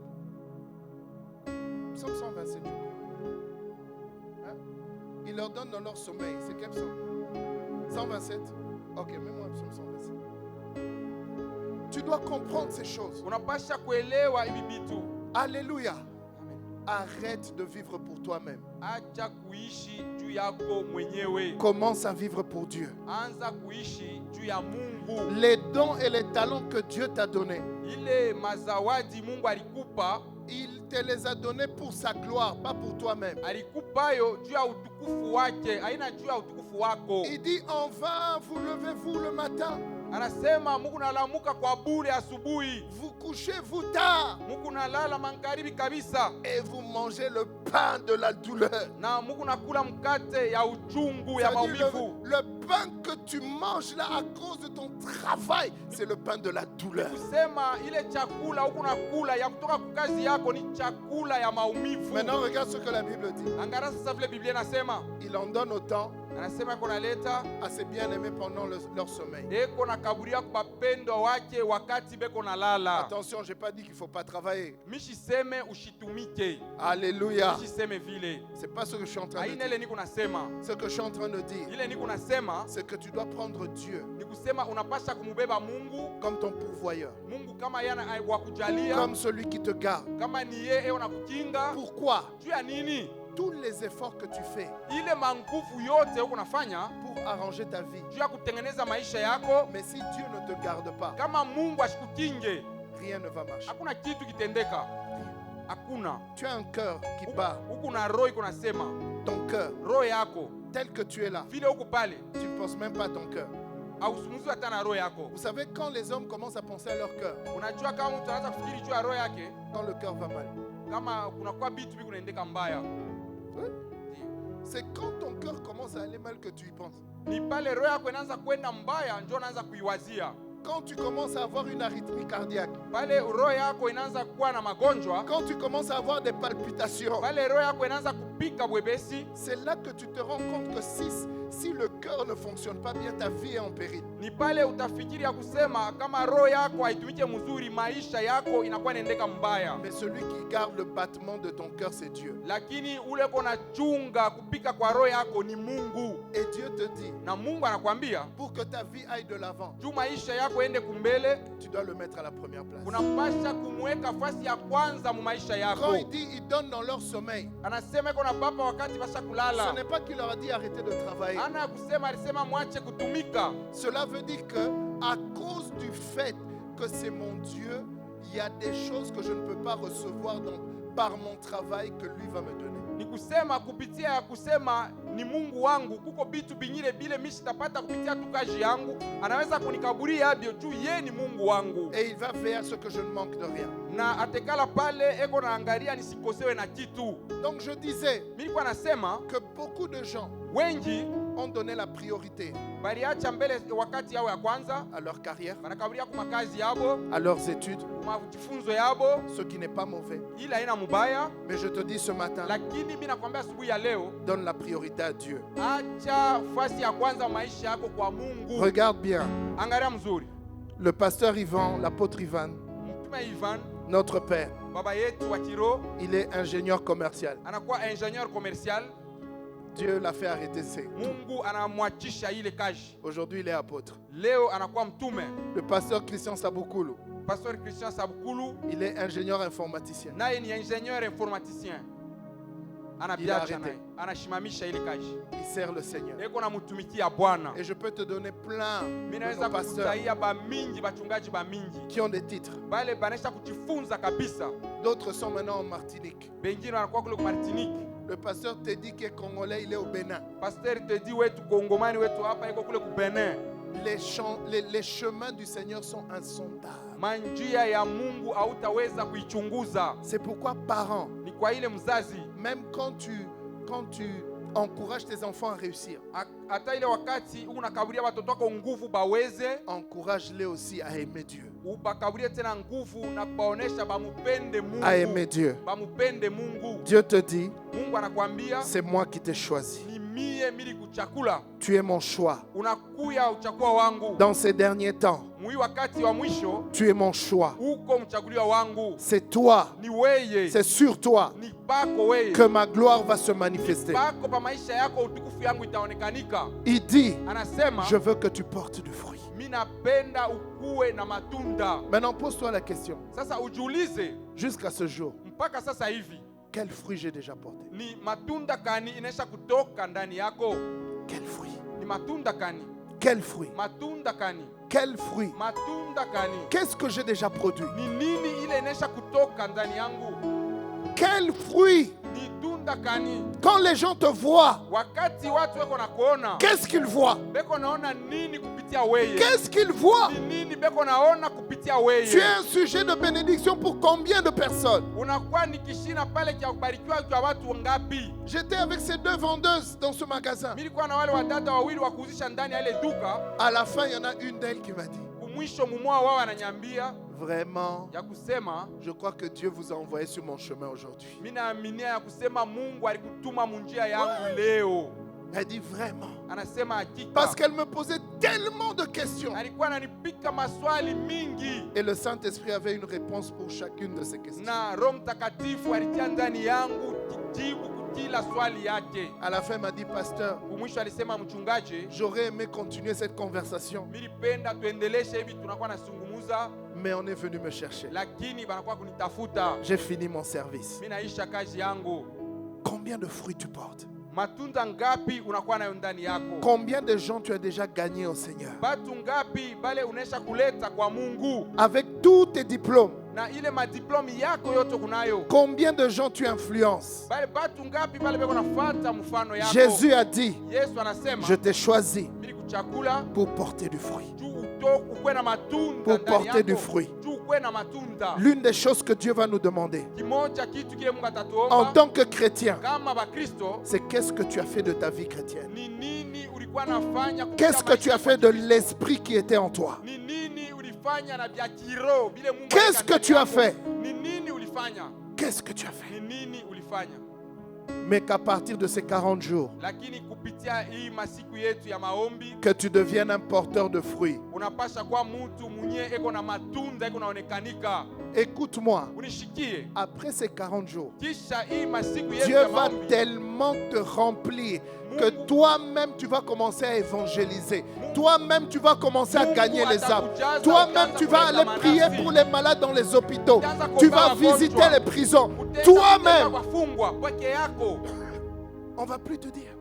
Speaker 1: Psaume 127. Hein? Il leur donne dans leur sommeil. C'est quel psaume? 127. Ok, mets-moi le psaume 127. Tu dois comprendre ces choses. Alléluia. Arrête de vivre pour toi-même. Commence à vivre pour Dieu. Les dons et les talents que Dieu t'a donnés, il te les a donnés pour sa gloire, pas pour toi-même. Il dit en vain vous levez-vous le matin. Vous couchez vous tard. Et vous mangez le pain de la douleur. Le pain que tu manges là à cause de ton travail, c'est le pain de la douleur. Maintenant regarde ce que la Bible dit. Il en donne autant à ses bien-aimés pendant leur sommeil. Attention, je n'ai pas dit qu'il ne faut pas travailler. Alléluia. Ce n'est pas ce que je suis en train de dire. Ce que je suis en train de dire, c'est que tu dois prendre Dieu comme ton pourvoyeur, comme celui qui te garde. Pourquoi? Tous les efforts que tu fais pour arranger ta vie, mais si Dieu ne te garde pas, rien ne va marcher. Tu as un cœur qui bat. Ton cœur, tel que tu es là, tu ne penses même pas à ton cœur. Vous savez, quand les hommes commencent à penser à leur cœur, quand le cœur va mal, oui. C'est quand ton cœur commence à aller mal que tu y penses. Quand tu commences à avoir une arythmie cardiaque,
Speaker 2: pale roho yako inaanza kuwa na magonjwa,
Speaker 1: quand tu commences à avoir des palpitations,
Speaker 2: pale roho yako inaanza kupika bwebesi,
Speaker 1: c'est là que tu te rends compte que si le cœur ne fonctionne pas bien, ta vie est en péril.
Speaker 2: ni pale utafikiri ya kusema kama roho yako haitumike mzuri, maisha yako inakuwa inaendeka mbaya.
Speaker 1: Mais celui qui garde le battement de ton cœur, c'est Dieu.
Speaker 2: Lakini ule kona chunga kupika kwa roho yako ni Mungu.
Speaker 1: Et Dieu te dit,
Speaker 2: na Mungu anakuambia,
Speaker 1: pour que ta vie aille de l'avant,
Speaker 2: juu maisha yako ende kumbele,
Speaker 1: tu dois le mettre à la première place.
Speaker 2: unapasha kumweka fasi ya kwanza mu maisha yako.
Speaker 1: Quand il dit, il donne dans leur sommeil,
Speaker 2: anasema iko na baba wakati basha kulala.
Speaker 1: ce n'est pas qu'il leur a dit arrêtez de travailler.
Speaker 2: Ana kusema alisema mwache kutumika.
Speaker 1: Cela veut dire que à cause du fait que c'est mon Dieu, il y a des choses que je ne peux pas recevoir par mon travail que lui va me donner.
Speaker 2: Ni kusema kupitia ya kusema ni Mungu wangu, kuko bitu bingine bile mimi sitapata kupitia tu kazi yangu, anaweza kunikaburia habyo juu yeye ni Mungu wangu.
Speaker 1: Et il va faire à ce que je ne manque de rien.
Speaker 2: Na atekala pale eko naangalia nisikosewe na kitu.
Speaker 1: Donc je disais
Speaker 2: mimi kwa nasema
Speaker 1: que beaucoup de gens
Speaker 2: wengi
Speaker 1: ont donné la priorité
Speaker 2: baliacha mbele wakati yao ya kwanza
Speaker 1: à leur carrière,
Speaker 2: banakaburia ku makazi yabo,
Speaker 1: à leurs études,
Speaker 2: majifunzo yabo,
Speaker 1: ce qui n'est pas mauvais.
Speaker 2: ila ina mubaya.
Speaker 1: Mais je te dis ce matin,
Speaker 2: Lakini mimi nakwambia asubuhi ya leo,
Speaker 1: donne la priorité à Dieu.
Speaker 2: acha fasi ya kwanza maisha yako kwa Mungu.
Speaker 1: Regarde bien,
Speaker 2: Angalia mzuri.
Speaker 1: le pasteur Ivan, l'apôtre Ivan,
Speaker 2: Mtume Ivan,
Speaker 1: notre père,
Speaker 2: baba yetu wa Kiro,
Speaker 1: il est ingénieur commercial.
Speaker 2: anakuwa ingénieur commercial.
Speaker 1: Dieu l'a fait arrêter ses.
Speaker 2: Mungu anamwachisha ile kazi.
Speaker 1: Aujourd'hui, il est apôtre.
Speaker 2: Leo anakuwa mtume.
Speaker 1: Le pasteur Christian Sabukulu,
Speaker 2: Pasteur Christian Sabukulu,
Speaker 1: il est ingénieur informaticien.
Speaker 2: naye ni ingénieur informaticien. Anabiacha naye, anashimamisha ile kazi.
Speaker 1: Il sert le Seigneur.
Speaker 2: Eko na mtumikia Bwana.
Speaker 1: Et je peux te donner plein
Speaker 2: Mimi
Speaker 1: de
Speaker 2: naweza
Speaker 1: nos pasteurs
Speaker 2: kukutaia ba mingi, bachungaji ba mingi.
Speaker 1: qui ont des titres.
Speaker 2: Bale banesha kujifunza kabisa.
Speaker 1: D'autres sont maintenant en Martinique.
Speaker 2: Bengine wanakuwa kule Martinique.
Speaker 1: Le pasteur te dit qu'il est congolais, il est au Bénin.
Speaker 2: Pasteur te dit wetu kongomani wetu hapa iko kule ku Benin.
Speaker 1: Les chemins du Seigneur sont insondables.
Speaker 2: Manjia ya Mungu hautaweza kuichunguza.
Speaker 1: C'est pourquoi parents,
Speaker 2: Ni kwa ile mzazi,
Speaker 1: même quand tu encourages tes enfants à réussir,
Speaker 2: hata ile wakati unakaburia watoto wako nguvu baweze,
Speaker 1: encourage-les aussi à aimer Dieu.
Speaker 2: ubakaburie tena nguvu na kubaonesha bamupende Mungu.
Speaker 1: À aimer Dieu.
Speaker 2: Bamupende Mungu.
Speaker 1: Dieu te dit,
Speaker 2: Mungu anakuambia,
Speaker 1: c'est moi qui t'ai choisi.
Speaker 2: ni mie mili kuchakula.
Speaker 1: Tu es mon choix.
Speaker 2: Unakuya uchakua wangu.
Speaker 1: Dans ces derniers temps,
Speaker 2: Mwi wakati wa mwisho,
Speaker 1: tu es mon choix.
Speaker 2: uko mchaguliwa wangu.
Speaker 1: C'est toi,
Speaker 2: Ni weye.
Speaker 1: c'est sur toi
Speaker 2: Ni pako weye.
Speaker 1: que ma gloire va se manifester.
Speaker 2: Pako pa maisha yako utukufu yangu itaonekanika.
Speaker 1: Il dit,
Speaker 2: Anasema,
Speaker 1: je veux que tu portes du fruit.
Speaker 2: mimi napenda ukue na matunda.
Speaker 1: Maintenant, pose-toi la question.
Speaker 2: Sasa ujiulize,
Speaker 1: Jusqu'à ce jour,
Speaker 2: mpaka sasa hivi
Speaker 1: quel fruit j'ai déjà porté?
Speaker 2: ni matunda kani inaisha kutoka ndani yako?
Speaker 1: Quel fruit?
Speaker 2: Ni matunda kani?
Speaker 1: Quel fruit?
Speaker 2: Matunda kani?
Speaker 1: Quel fruit?
Speaker 2: Matunda kani?
Speaker 1: Qu'est-ce que j'ai déjà produit?
Speaker 2: Ni nini ile inaisha kutoka ndani yangu?
Speaker 1: Quel fruit?
Speaker 2: Ni tunda kani?
Speaker 1: Quand les gens te voient,
Speaker 2: Wakati watu weko na kuona,
Speaker 1: qu'est-ce qu'ils voient?
Speaker 2: beko naona nini kupitia weye?
Speaker 1: Qu'est-ce qu'ils voient?
Speaker 2: Ni nini beko naona kupitia weye?
Speaker 1: Tu es un sujet de bénédiction pour combien de personnes?
Speaker 2: Unakuwa ni kishina pale kia kubarikiwa kwa watu ngapi?
Speaker 1: J'étais avec ces deux vendeuses dans ce magasin.
Speaker 2: Nilikuwa na wale wadada wawili wa kuuzisha ndani ya ile duka.
Speaker 1: À la fin, il y en a une d'elles qui m'a dit,
Speaker 2: Kumwisho mumwa wao ananyambia
Speaker 1: vraiment,
Speaker 2: ya kusema,
Speaker 1: je crois que Dieu vous a envoyé sur mon chemin aujourd'hui.
Speaker 2: mimi naaminia ya kusema Mungu alikutuma munjia yangu leo.
Speaker 1: Elle dit vraiment.
Speaker 2: Anasema hakika.
Speaker 1: Parce qu'elle me posait tellement de questions.
Speaker 2: Alikuwa ananipika maswali mingi.
Speaker 1: Et le Saint-Esprit avait une réponse pour chacune de ces questions.
Speaker 2: Na Roho Mtakatifu alitia ndani yangu jibu kila swali yake.
Speaker 1: À la fin, il m'a dit, pasteur,
Speaker 2: Kumwisho alisema mchungaji,
Speaker 1: j'aurais aimé continuer cette conversation,
Speaker 2: nilipenda tuendeleshe hivi tunakuwa nasungumuza,
Speaker 1: mais on est venu me chercher.
Speaker 2: lakini banakuwa kunitafuta.
Speaker 1: J'ai fini mon service.
Speaker 2: Mimi naisha kazi yangu.
Speaker 1: Combien de fruits tu portes?
Speaker 2: Matunda ngapi unakuwa nayo ndani yako?
Speaker 1: Combien de gens tu as déjà gagné au Seigneur?
Speaker 2: Batu ngapi bale unesha kuleta kwa Mungu?
Speaker 1: Avec tous tes diplômes,
Speaker 2: Na ile madiplomi yako yote kunayo.
Speaker 1: combien de gens tu influences?
Speaker 2: Bale batu ngapi bale beko nafuata mfano yako?
Speaker 1: Jésus a dit,
Speaker 2: Yesu anasema,
Speaker 1: je t'ai choisi
Speaker 2: mimi kuchakula
Speaker 1: pour porter du fruit.
Speaker 2: juu ukwe na matunda
Speaker 1: Pour
Speaker 2: ndani
Speaker 1: porter du
Speaker 2: yako.
Speaker 1: fruit.
Speaker 2: Juu ukwe na matunda.
Speaker 1: L'une des choses que Dieu va nous demander
Speaker 2: Kimoja kitu kile Mungu
Speaker 1: en
Speaker 2: atatuomba
Speaker 1: tant que chrétien,
Speaker 2: kama Bakristo,
Speaker 1: c'est qu'est-ce que tu as fait de ta vie chrétienne?
Speaker 2: ni nini ulikuwa nafanya kupitia
Speaker 1: Qu'est-ce que tu
Speaker 2: maisha
Speaker 1: as fait
Speaker 2: ya
Speaker 1: de
Speaker 2: Kristo?
Speaker 1: l'esprit qui était en toi?
Speaker 2: Ni nini
Speaker 1: Qu'est-ce que tu as fait? Qu'est-ce que tu as fait? Mais qu'à partir de ces 40 jours, que tu deviennes un porteur de fruits. Écoute-moi, après ces 40 jours, Dieu va tellement te remplir que toi-même tu vas commencer à évangéliser. Toi-même tu vas commencer à gagner les âmes. Toi-même tu vas aller prier pour les malades dans les hôpitaux. Tu vas visiter les prisons. Toi-même. On ne va plus te dire.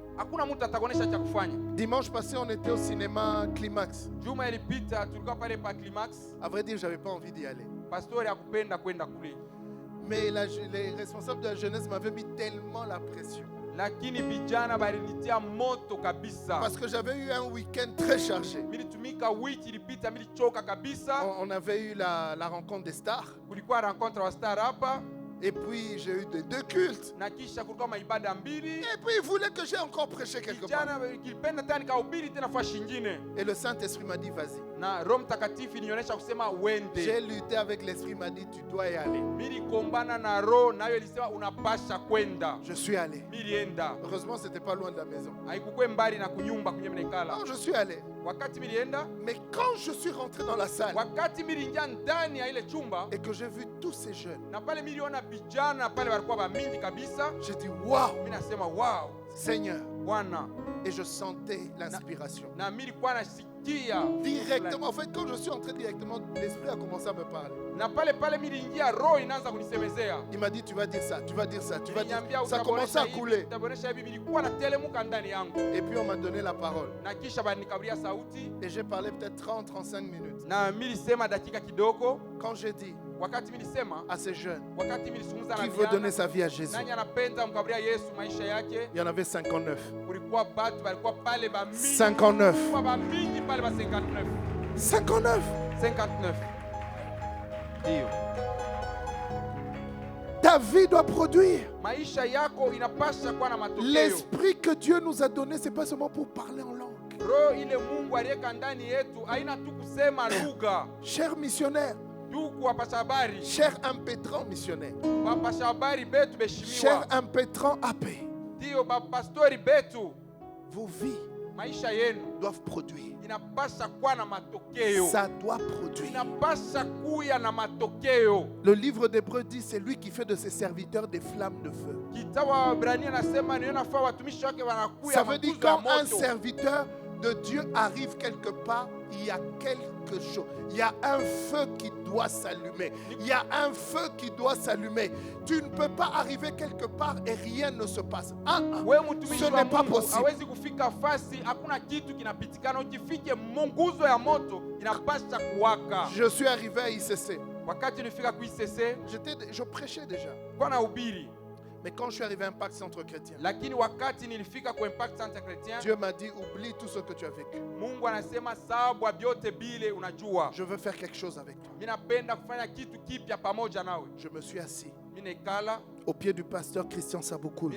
Speaker 1: Dimanche passé, on était au cinéma Climax. À vrai dire, je n'avais pas envie d'y aller. Mais les responsables de la jeunesse m'avaient mis tellement la pression. Parce que j'avais eu un week-end très chargé. On avait eu la rencontre des stars. Et puis j'ai eu des 2 cultes. Et puis il voulait que j'ai encore prêché quelque part. Et le Saint-Esprit m'a dit vas-y. J'ai lutté avec l'Esprit, m'a dit tu dois y aller. Je suis allé. Heureusement ce n'était pas loin de la maison. Non, je suis allé. Mais quand je suis rentré dans la salle et que j'ai vu tous ces jeunes, j'ai dit waouh, Seigneur. Et je sentais l'inspiration. Directement, en fait, quand je suis entré directement, l'Esprit a commencé à me parler. Il m'a dit tu vas dire ça, tu vas dire ça, tu vas dire ça. Ça a commencé à couler. Et puis on m'a donné la parole. Et j'ai parlé peut-être 30-35 minutes. Quand j'ai dit à ces jeunes qui veut donner sa vie à Jésus, il y en avait 59. 59. 59. Ta vie doit produire. L'esprit que Dieu nous a donné, ce n'est pas seulement pour parler en langue. Chers missionnaires, cher impétrant missionnaire, cher impétrant AP, vos vies doivent produire. Ça doit produire. Le livre d'Hébreux dit c'est lui qui fait de ses serviteurs des flammes de feu. Ça veut dire quand un serviteur de Dieu arrive quelque part, il y a quelque chose. Il y a un feu qui doit s'allumer. Il y a un feu qui doit s'allumer. Tu ne peux pas arriver quelque part et rien ne se passe. Ce n'est pas possible. Je suis arrivé à ICC. Je prêchais déjà. Mais quand je suis arrivé à Impact Centre Chrétien, Dieu m'a dit oublie tout ce que tu as vécu. Je veux faire quelque chose avec toi. Je me suis assis au pied du pasteur Christian Saboukoulou.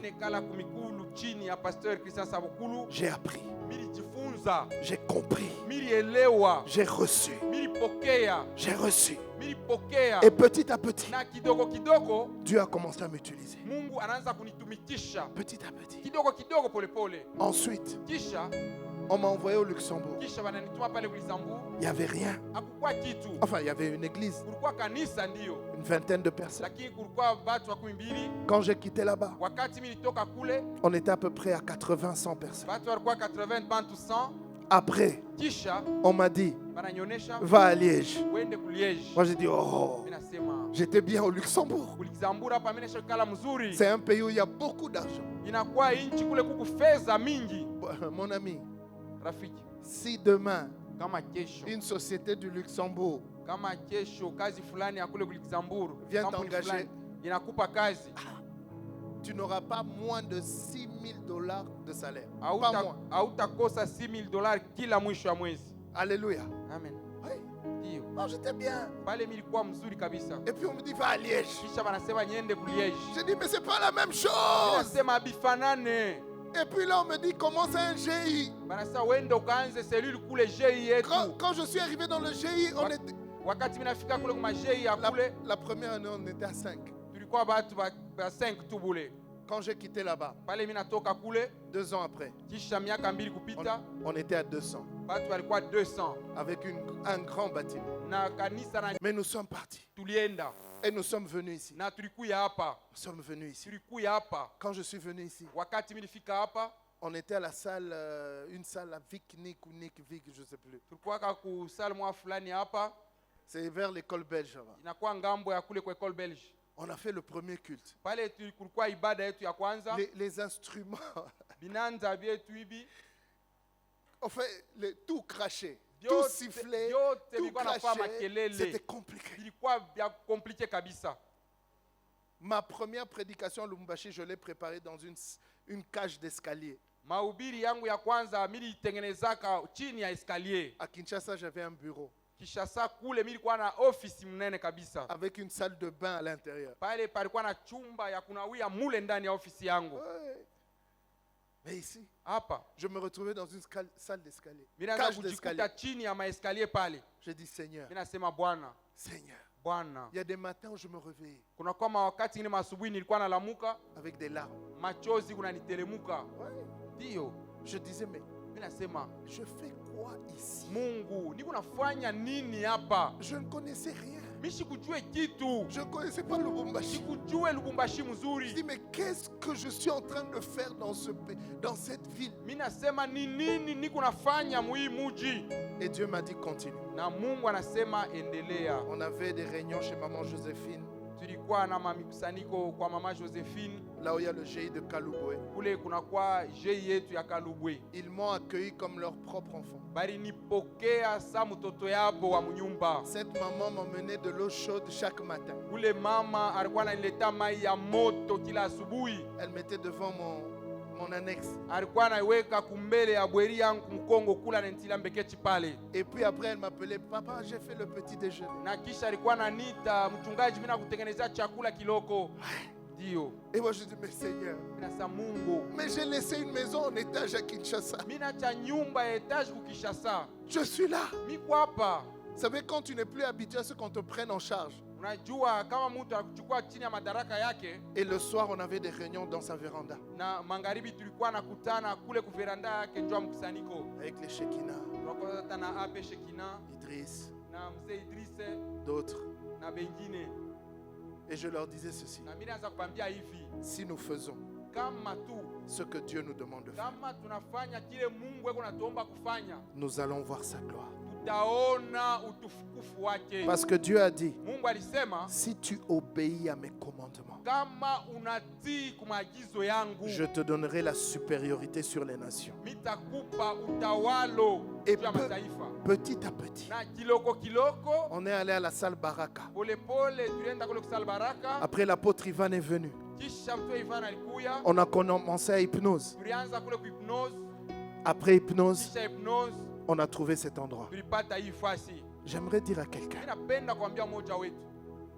Speaker 1: J'ai appris. J'ai compris. J'ai reçu. J'ai reçu. Et petit à petit, Dieu a commencé à m'utiliser. Petit à petit. Ensuite, on m'a envoyé au Luxembourg. Il n'y avait rien. Enfin, il y avait une église. Une vingtaine de personnes. Quand j'ai quitté là-bas, on était à peu près à 80-100 personnes. Après, on m'a dit, va à Liège. Moi j'ai dit, oh, j'étais bien au Luxembourg. C'est un pays où il y a beaucoup d'argent. Mon ami, si demain, une société du Luxembourg vient t'engager, tu n'auras pas moins de $6,000 de salaire. Pas moins. Alléluia.
Speaker 2: Amen.
Speaker 1: Oui. Non, j'étais bien. Et puis on me dit va à Liège. J'ai dit mais c'est pas la même chose. Et puis là on me dit commence un GI. Quand je suis arrivé dans le GI,
Speaker 2: wakati minafika kule kumajei ya kule
Speaker 1: La première année, on était à 5.
Speaker 2: tulikuwa batu ba 5 tu bule.
Speaker 1: Quand j'ai quitté là-bas,
Speaker 2: Pale minatoka kule
Speaker 1: 2 ans après,
Speaker 2: kisha miaka mbili kupita
Speaker 1: on était à 200.
Speaker 2: batu walikuwa 200
Speaker 1: Avec un grand bâtiment.
Speaker 2: na kanisa na
Speaker 1: Mais nous sommes partis.
Speaker 2: tulienda
Speaker 1: Et nous sommes venus ici.
Speaker 2: na tulikuya hapa.
Speaker 1: Nous sommes venus ici.
Speaker 2: Tulikuya hapa
Speaker 1: Quand je suis venu ici,
Speaker 2: wakati milifika hapa
Speaker 1: on était à la salle, une salle à Vic, Nick ou Nick Vic, je ne sais plus.
Speaker 2: tulikuwa ku salle mwa fulani hapa
Speaker 1: C'est vers l'école belge. Là-bas.
Speaker 2: inakuwa ngambo ya kule kwa école belge.
Speaker 1: On a fait le premier culte.
Speaker 2: Pale kulikuwa ibada yetu ya kwanza
Speaker 1: Les instruments,
Speaker 2: binanza vyetu hivi
Speaker 1: on fait tout craché, tout
Speaker 2: vyote
Speaker 1: sifflé,
Speaker 2: vyote
Speaker 1: tout
Speaker 2: vilikuwa nafaa
Speaker 1: craché.
Speaker 2: makelele.
Speaker 1: C'était compliqué.
Speaker 2: Vilikuwa vya komplike kabisa.
Speaker 1: Ma première prédication à Lubumbashi, je l'ai préparée dans une cage d'escalier.
Speaker 2: Mahubiri yangu ya kwanza militengenezaka chini ya escalier.
Speaker 1: À Kinshasa, j'avais un bureau.
Speaker 2: Kishasa kule milikuwa na office mnene kabisa.
Speaker 1: Avec une salle de bain à l'intérieur.
Speaker 2: Pale palikuwa na chumba ya kunawia mule ndani ya ofisi yangu.
Speaker 1: Ouais. Mais ici,
Speaker 2: Hapa
Speaker 1: je me retrouvais dans une salle d'escalier.
Speaker 2: minaanza
Speaker 1: Cage d'escalier.
Speaker 2: kujikuta chini ya maeskalier pale.
Speaker 1: J'ai dit, Seigneur,
Speaker 2: Minasema Bwana,
Speaker 1: Seigneur.
Speaker 2: Bwana.
Speaker 1: Il y a des matins où je me réveillais
Speaker 2: Kuna kama wakati ngine masubuhi nilikuwa nalamuka
Speaker 1: avec des larmes.
Speaker 2: machozi kunanitelemuka.
Speaker 1: Ouais.
Speaker 2: Ndio
Speaker 1: Je disais, mais
Speaker 2: minasema
Speaker 1: je fais quoi ici?
Speaker 2: Mungu, niko nafanya nini hapa?
Speaker 1: Je ne connaissais rien.
Speaker 2: Mishikujue kitu.
Speaker 1: Je ne connaissais pas Lubumbashi.
Speaker 2: Sikujue Lubumbashi
Speaker 1: Je
Speaker 2: mzuri.
Speaker 1: dis, mais qu'est-ce que je suis en train de faire dans cette ville?
Speaker 2: Minasema ni nini niko nafanya muhii muji?
Speaker 1: Et Dieu m'a dit, continue.
Speaker 2: Na Mungu anasema endelea.
Speaker 1: On avait des réunions chez maman Joséphine,
Speaker 2: Tulikuwa na mamikusanyiko kwa mama Josephine.
Speaker 1: là où il y a le GI de Kalubwe.
Speaker 2: Kule kunakuwa jei yetu ya Kalubwe.
Speaker 1: Ils m'ont accueilli comme leur propre enfant.
Speaker 2: Bali nipokea sa mtoto yabo wa mnyumba.
Speaker 1: Cette maman m'emmenait de l'eau chaude chaque matin.
Speaker 2: Ule mama alikuwa ananileta mai ya moto kila asubuhi.
Speaker 1: Elle mettait devant mon annexe.
Speaker 2: Alikuwa anaiweka kumbele ya bweri yangu mkongo kula nentila mbeketi pale.
Speaker 1: Et puis après, elle m'appelait, papa, j'ai fait le petit déjeuner.
Speaker 2: Na kisha alikuwa ananiita, mchungaji, mimi nakutengenezea chakula kiloko. Ndio.
Speaker 1: Et moi je dis, mais Seigneur,
Speaker 2: Minasa Mungu,
Speaker 1: mais j'ai laissé une maison en étage à Kinshasa.
Speaker 2: mina cha nyumba ya etage kukishasa.
Speaker 1: Je suis là.
Speaker 2: Miko hapa.
Speaker 1: Vous savez, quand tu n'es plus habitué à ce qu'on te prenne en charge.
Speaker 2: Unajua kama mtu anakuchukua chini ya madaraka yake.
Speaker 1: Et le soir, on avait des réunions dans sa véranda.
Speaker 2: Na magharibi tulikuwa nakutana kule ku veranda yake njoo mkusanyiko.
Speaker 1: Avec les Shekina,
Speaker 2: Tunakutana na Ape Shekina,
Speaker 1: Idriss,
Speaker 2: na mzee Idrisse
Speaker 1: d'autres.
Speaker 2: na bengine.
Speaker 1: Et je leur disais ceci.
Speaker 2: Na mimi naanza kukwambia hivi,
Speaker 1: Si nous faisons
Speaker 2: kama tu
Speaker 1: ce que Dieu nous demande de faire,
Speaker 2: kama tunafanya kile Mungu yako anatuomba kufanya,
Speaker 1: nous allons voir sa gloire.
Speaker 2: tutaona utukufu wake.
Speaker 1: Parce que Dieu a dit,
Speaker 2: Mungu alisema
Speaker 1: si tu obéis à mes commandements,
Speaker 2: kama unatii kumaagizo yangu,
Speaker 1: je te donnerai la supériorité sur les nations.
Speaker 2: mitakupa utawalo
Speaker 1: Et
Speaker 2: juu ya mataifa.
Speaker 1: petit à petit,
Speaker 2: Na kiloko kiloko,
Speaker 1: on est allé à la salle Baraka.
Speaker 2: pole pole tulienda kule kusali baraka.
Speaker 1: Après, l'apôtre Ivan est venu.
Speaker 2: Kisha mtu Ivan alikuya,
Speaker 1: On a commencé à hypnose.
Speaker 2: tulianza kule ku hypnose.
Speaker 1: Après hypnose,
Speaker 2: Kisha hypnose
Speaker 1: on a trouvé cet endroit.
Speaker 2: tulipata hii fasi.
Speaker 1: J'aimerais dire à quelqu'un,
Speaker 2: Mimi napenda kuambia mmoja wetu,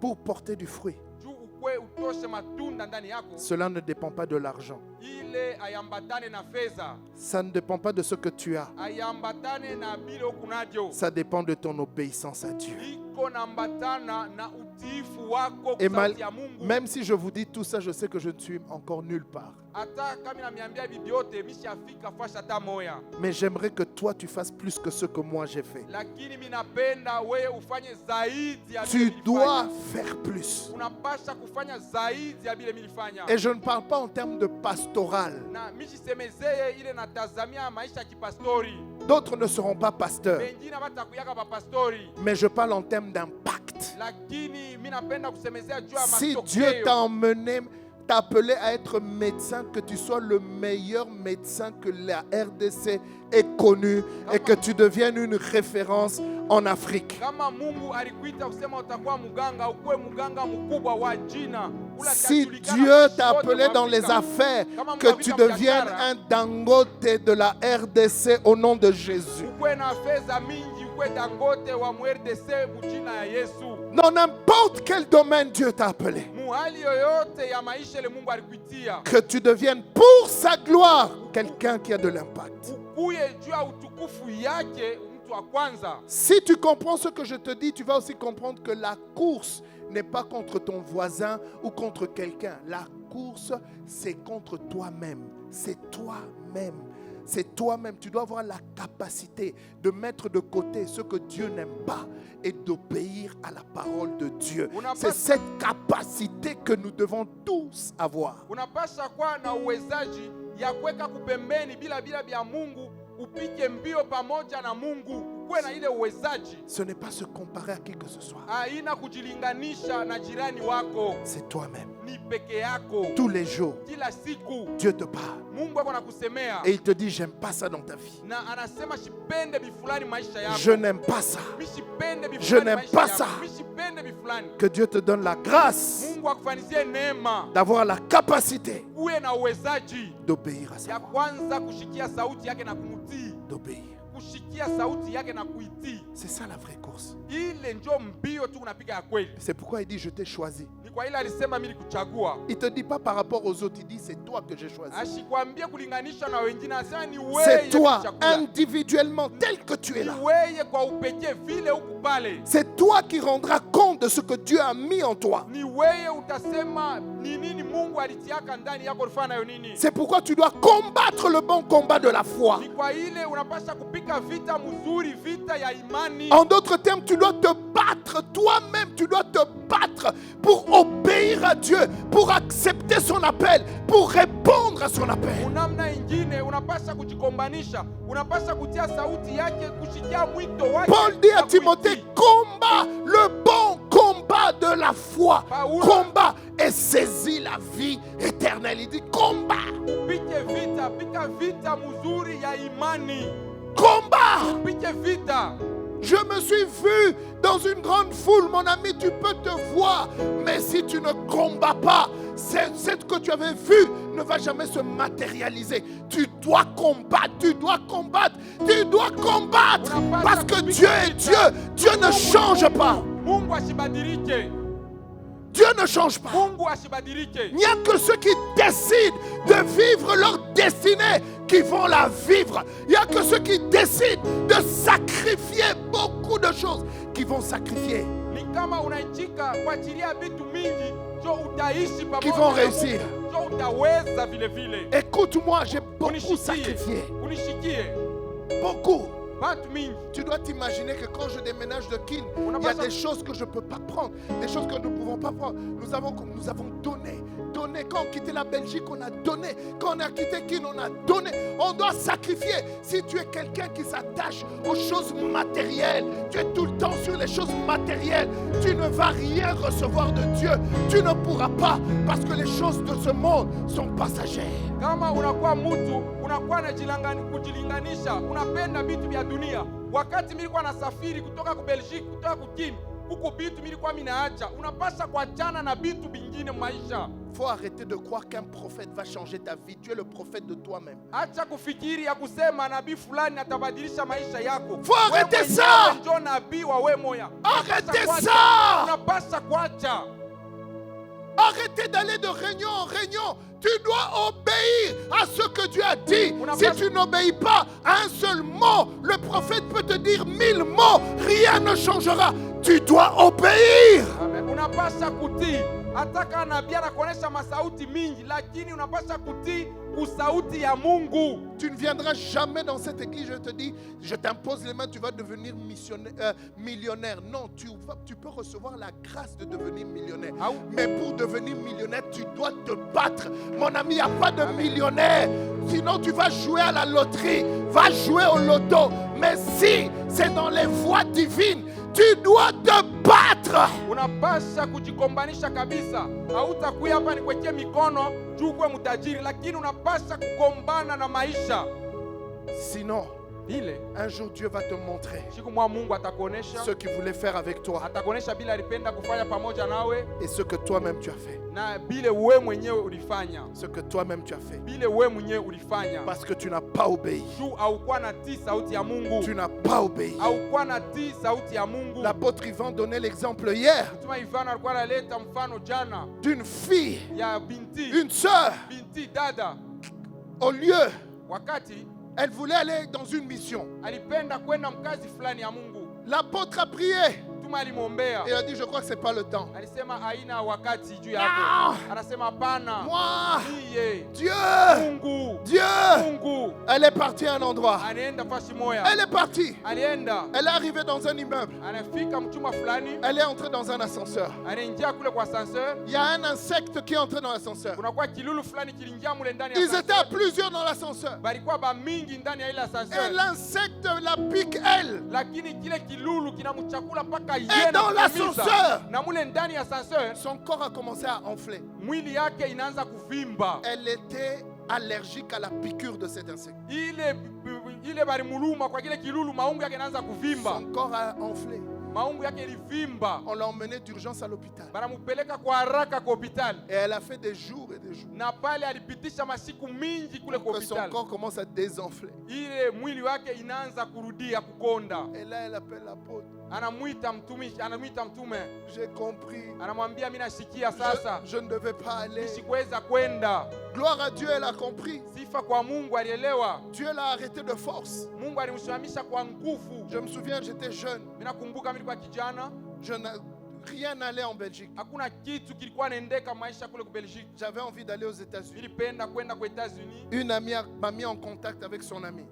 Speaker 1: pour porter du fruit,
Speaker 2: juu ukwe utoshe matunda ndani yako,
Speaker 1: cela ne dépend pas de l'argent.
Speaker 2: ile ayambatane na fedha,
Speaker 1: Ça ne dépend pas de ce que tu as.
Speaker 2: ayambatane na bile ukunajo,
Speaker 1: Ça dépend de ton obéissance à Dieu.
Speaker 2: iko nambatana na utiifu wako
Speaker 1: Et
Speaker 2: kwa sauti ya Mungu.
Speaker 1: même si je vous dis tout ça, je sais que je ne suis encore nulle part.
Speaker 2: Hata kama namiambia bibi yote mishafika fasha hata moya,
Speaker 1: Mais j'aimerais que toi, tu fasses plus que ce que moi j'ai fait.
Speaker 2: lakini mimi napenda wewe ufanye zaidi ya
Speaker 1: Tu
Speaker 2: vile
Speaker 1: dois
Speaker 2: nilifanya.
Speaker 1: faire plus.
Speaker 2: Unapasha kufanya zaidi ya vile nilifanya.
Speaker 1: Et je ne parle pas en termes de pastoral.
Speaker 2: Na mishisemezeye ile natazamia maisha ya kipastori.
Speaker 1: D'autres ne seront pas pasteurs.
Speaker 2: Wengine batakuyaka bapastori.
Speaker 1: Mais je parle en termes d'impact.
Speaker 2: Lakini mimi napenda kusemezea juu ya
Speaker 1: Si
Speaker 2: matokeo.
Speaker 1: Dieu t'a emmené, t'a appelé à être médecin, que tu sois le meilleur médecin que la RDC ait connu et que tu deviennes une référence en Afrique.
Speaker 2: Kama Mungu alikuita kusema utakuwa muganga, ukuwe muganga mkubwa wa jina.
Speaker 1: Si Dieu t'a appelé dans les affaires, que tu deviennes un Dangote de la RDC au nom de Jésus.
Speaker 2: Ukuwe na fedha mingi, ukuwe Dangote wa RDC mjina ya Yesu.
Speaker 1: Dans n'importe quel domaine Dieu t'a appelé.
Speaker 2: Muhali yoyote ya maisha ile Mungu alikuitia.
Speaker 1: Que tu deviennes pour sa gloire quelqu'un qui a de l'impact.
Speaker 2: Ukuye juu ya utukufu yake,
Speaker 1: Si tu comprends ce que je te dis, tu vas aussi comprendre que la course n'est pas contre ton voisin ou contre quelqu'un. La course, c'est contre toi-même. C'est toi-même. C'est toi-même. Tu dois avoir la capacité de mettre de côté ce que Dieu n'aime pas et d'obéir à la parole de Dieu. C'est cette capacité que nous devons tous avoir. Ce n'est pas se comparer à qui que ce soit. C'est toi-même. Tous les jours, Dieu te parle. Et il te dit, j'aime pas ça dans ta vie. Je n'aime pas ça. Je n'aime pas ça. Que Dieu te donne la grâce d'avoir la capacité d'obéir à ça. D'obéir. C'est ça la vraie course. C'est pourquoi il dit je t'ai choisi. Il ne te dit pas par rapport aux autres, il dit c'est toi que j'ai choisi. C'est toi individuellement tel que tu es là. C'est toi qui rendras compte de ce que Dieu a mis en toi. C'est pourquoi tu dois combattre le bon combat de la foi. En d'autres termes, tu dois te battre toi-même, tu dois te battre pour obéir à Dieu, pour accepter son appel, pour répondre à son appel. Paul dit à Timothée, combat le bon combat de la foi. Combat et saisis la vie éternelle. Il dit combat. Combat. Je me suis vu dans une grande foule, mon ami, tu peux te voir, mais si tu ne combats pas, ce que tu avais vu ne va jamais se matérialiser. Tu dois combattre, tu dois combattre, tu dois combattre, parce que Dieu est Dieu. Dieu ne change pas. Dieu ne change pas. Il n'y a que ceux qui décident de vivre leur destinée qui vont la vivre. Il n'y a que ceux qui décident de sacrifier beaucoup de choses qui vont sacrifier. Qui vont réussir. Écoute-moi, j'ai beaucoup sacrifié. Beaucoup. Tu dois t'imaginer que quand je déménage de Kin, il y a des choses que je ne peux pas prendre, des choses que nous ne pouvons pas prendre. Nous avons donné. Quand on quittait la Belgique, on a donné. Quand on a quitté Kin, on a donné. On doit sacrifier. Si tu es quelqu'un qui s'attache aux choses matérielles, tu es tout le temps sur les choses matérielles, tu ne vas rien recevoir de Dieu. Tu ne pourras pas, parce que les choses de ce monde sont passagères.
Speaker 2: Kama unakuwa mtu unakuwa kujilinganisha, unapenda vitu vya dunia. Wakati nilikuwa nasafiri kutoka ku Belgique kutoka ku Kin, huko vitu nilikuwa minaacha, unapaswa kuachana na vitu vingine maisha.
Speaker 1: Faut arrêter de croire qu'un prophète va changer ta vie. Tu es le prophète de toi-même.
Speaker 2: Acha kufikiri ya kusema nabii fulani atabadilisha maisha yako.
Speaker 1: Faut arrêter ça.
Speaker 2: Ndio nabii wa wewe moya.
Speaker 1: Arrêtez ça.
Speaker 2: Unapaswa kuacha.
Speaker 1: Arrêtez d'aller de réunion en réunion. Tu dois obéir à ce que Dieu a dit. Si tu n'obéis pas à un seul mot, le prophète peut te dire 1000 mots. Rien ne changera. Tu dois obéir.
Speaker 2: Unapaswa kutii. Ataka nabii anakuonesha masauti mingi, lakini unapaswa kutii sauti ya Mungu.
Speaker 1: Tu ne viendras jamais dans cette église, je te dis, je t'impose les mains, tu vas devenir millionnaire. Non, tu peux recevoir la grâce de devenir millionnaire. Mais pour devenir millionnaire, tu dois te battre. Mon ami, il n'y a pas de millionnaire. Sinon, tu vas jouer à la loterie, va jouer au loto. Mais si c'est dans les voies divines, tu dois te battre.
Speaker 2: Unapasha kujikombanisha kabisa. Hautakuja hapa nikuwekee mikono juu kuwe mtajiri, lakini unapasha kukombana na maisha.
Speaker 1: Sinon, un jour Dieu va te montrer ce qu'il voulait faire avec toi et ce que toi-même tu as fait. Ce que toi-même tu as fait. Parce que tu n'as pas obéi. Tu n'as pas obéi. L'apôtre Ivan donnait l'exemple hier d'une fille, une sœur, au lieu Elle voulait aller dans une mission.
Speaker 2: alipenda kwenda mkazi fulani ya Mungu.
Speaker 1: L'apôtre a prié.
Speaker 2: Mtume alimwombea.
Speaker 1: Et il a dit, je crois que c'est pas le temps.
Speaker 2: Alisema haina wakati juu yako. Anasema hapana.
Speaker 1: Moi,
Speaker 2: Niye.
Speaker 1: Dieu,
Speaker 2: Mungu.
Speaker 1: Dieu.
Speaker 2: Mungu.
Speaker 1: Elle est partie à un endroit.
Speaker 2: Anaenda fashi moya.
Speaker 1: Elle est partie.
Speaker 2: Alienda.
Speaker 1: Elle est arrivée dans un immeuble.
Speaker 2: Anafika mchuma fulani.
Speaker 1: Elle est entrée dans un ascenseur.
Speaker 2: Anaingia kule kwa ascenseur.
Speaker 1: Il y a un insecte qui est entré dans l'ascenseur.
Speaker 2: Kunakuwa kilulu fulani kilingia mule ndani ya
Speaker 1: Ils
Speaker 2: ascenseur.
Speaker 1: étaient à plusieurs dans l'ascenseur.
Speaker 2: Balikuwa ba mingi ndani ya ile ascenseur.
Speaker 1: Et l'insecte la pique elle.
Speaker 2: Lakini kile kilulu kinamchakula mpaka
Speaker 1: Et
Speaker 2: yeye
Speaker 1: dans l'ascenseur,
Speaker 2: na mule ndani ya ascenseur
Speaker 1: son corps a commencé à enfler.
Speaker 2: mwili yake inaanza kuvimba.
Speaker 1: Elle était allergique à la piqûre de cet insecte.
Speaker 2: Ile balimuluma kwa kile kilulu, maungu yake inaanza kuvimba.
Speaker 1: Son corps a enflé.
Speaker 2: Maungu yake ilivimba.
Speaker 1: On l'a emmené d'urgence à l'hôpital.
Speaker 2: Banamupeleka kwa haraka kwa hospitali.
Speaker 1: Et elle a fait des jours et des jours.
Speaker 2: Na pale alipitisha masiku mingi kule kwa
Speaker 1: Que son
Speaker 2: hospitali.
Speaker 1: corps commence à désenfler.
Speaker 2: Ile mwili wake inaanza kurudia kukonda.
Speaker 1: Et là, elle appelle l'apôtre.
Speaker 2: Anamuita mtumishi, anamuita mtume.
Speaker 1: J'ai compris.
Speaker 2: Anamwambia mimi nashikia sasa.
Speaker 1: Je ne devais pas aller.
Speaker 2: Sikuweza kwenda.
Speaker 1: Gloire à Dieu, elle a compris.
Speaker 2: Sifa kwa Mungu, alielewa.
Speaker 1: Dieu l'a arrêté de force.
Speaker 2: Mungu alimsimamisha kwa nguvu.
Speaker 1: Je me souviens, j'étais jeune.
Speaker 2: Mimi nakumbuka mimi kwa kijana.
Speaker 1: Rien n'allait en Belgique.
Speaker 2: Hakuna kitu kilikuwa naendeka maisha kule kwa Belgique.
Speaker 1: J'avais envie d'aller aux États-Unis.
Speaker 2: Nilipenda kwenda kwa États-Unis.
Speaker 1: Une amie m'a mis en contact avec son ami.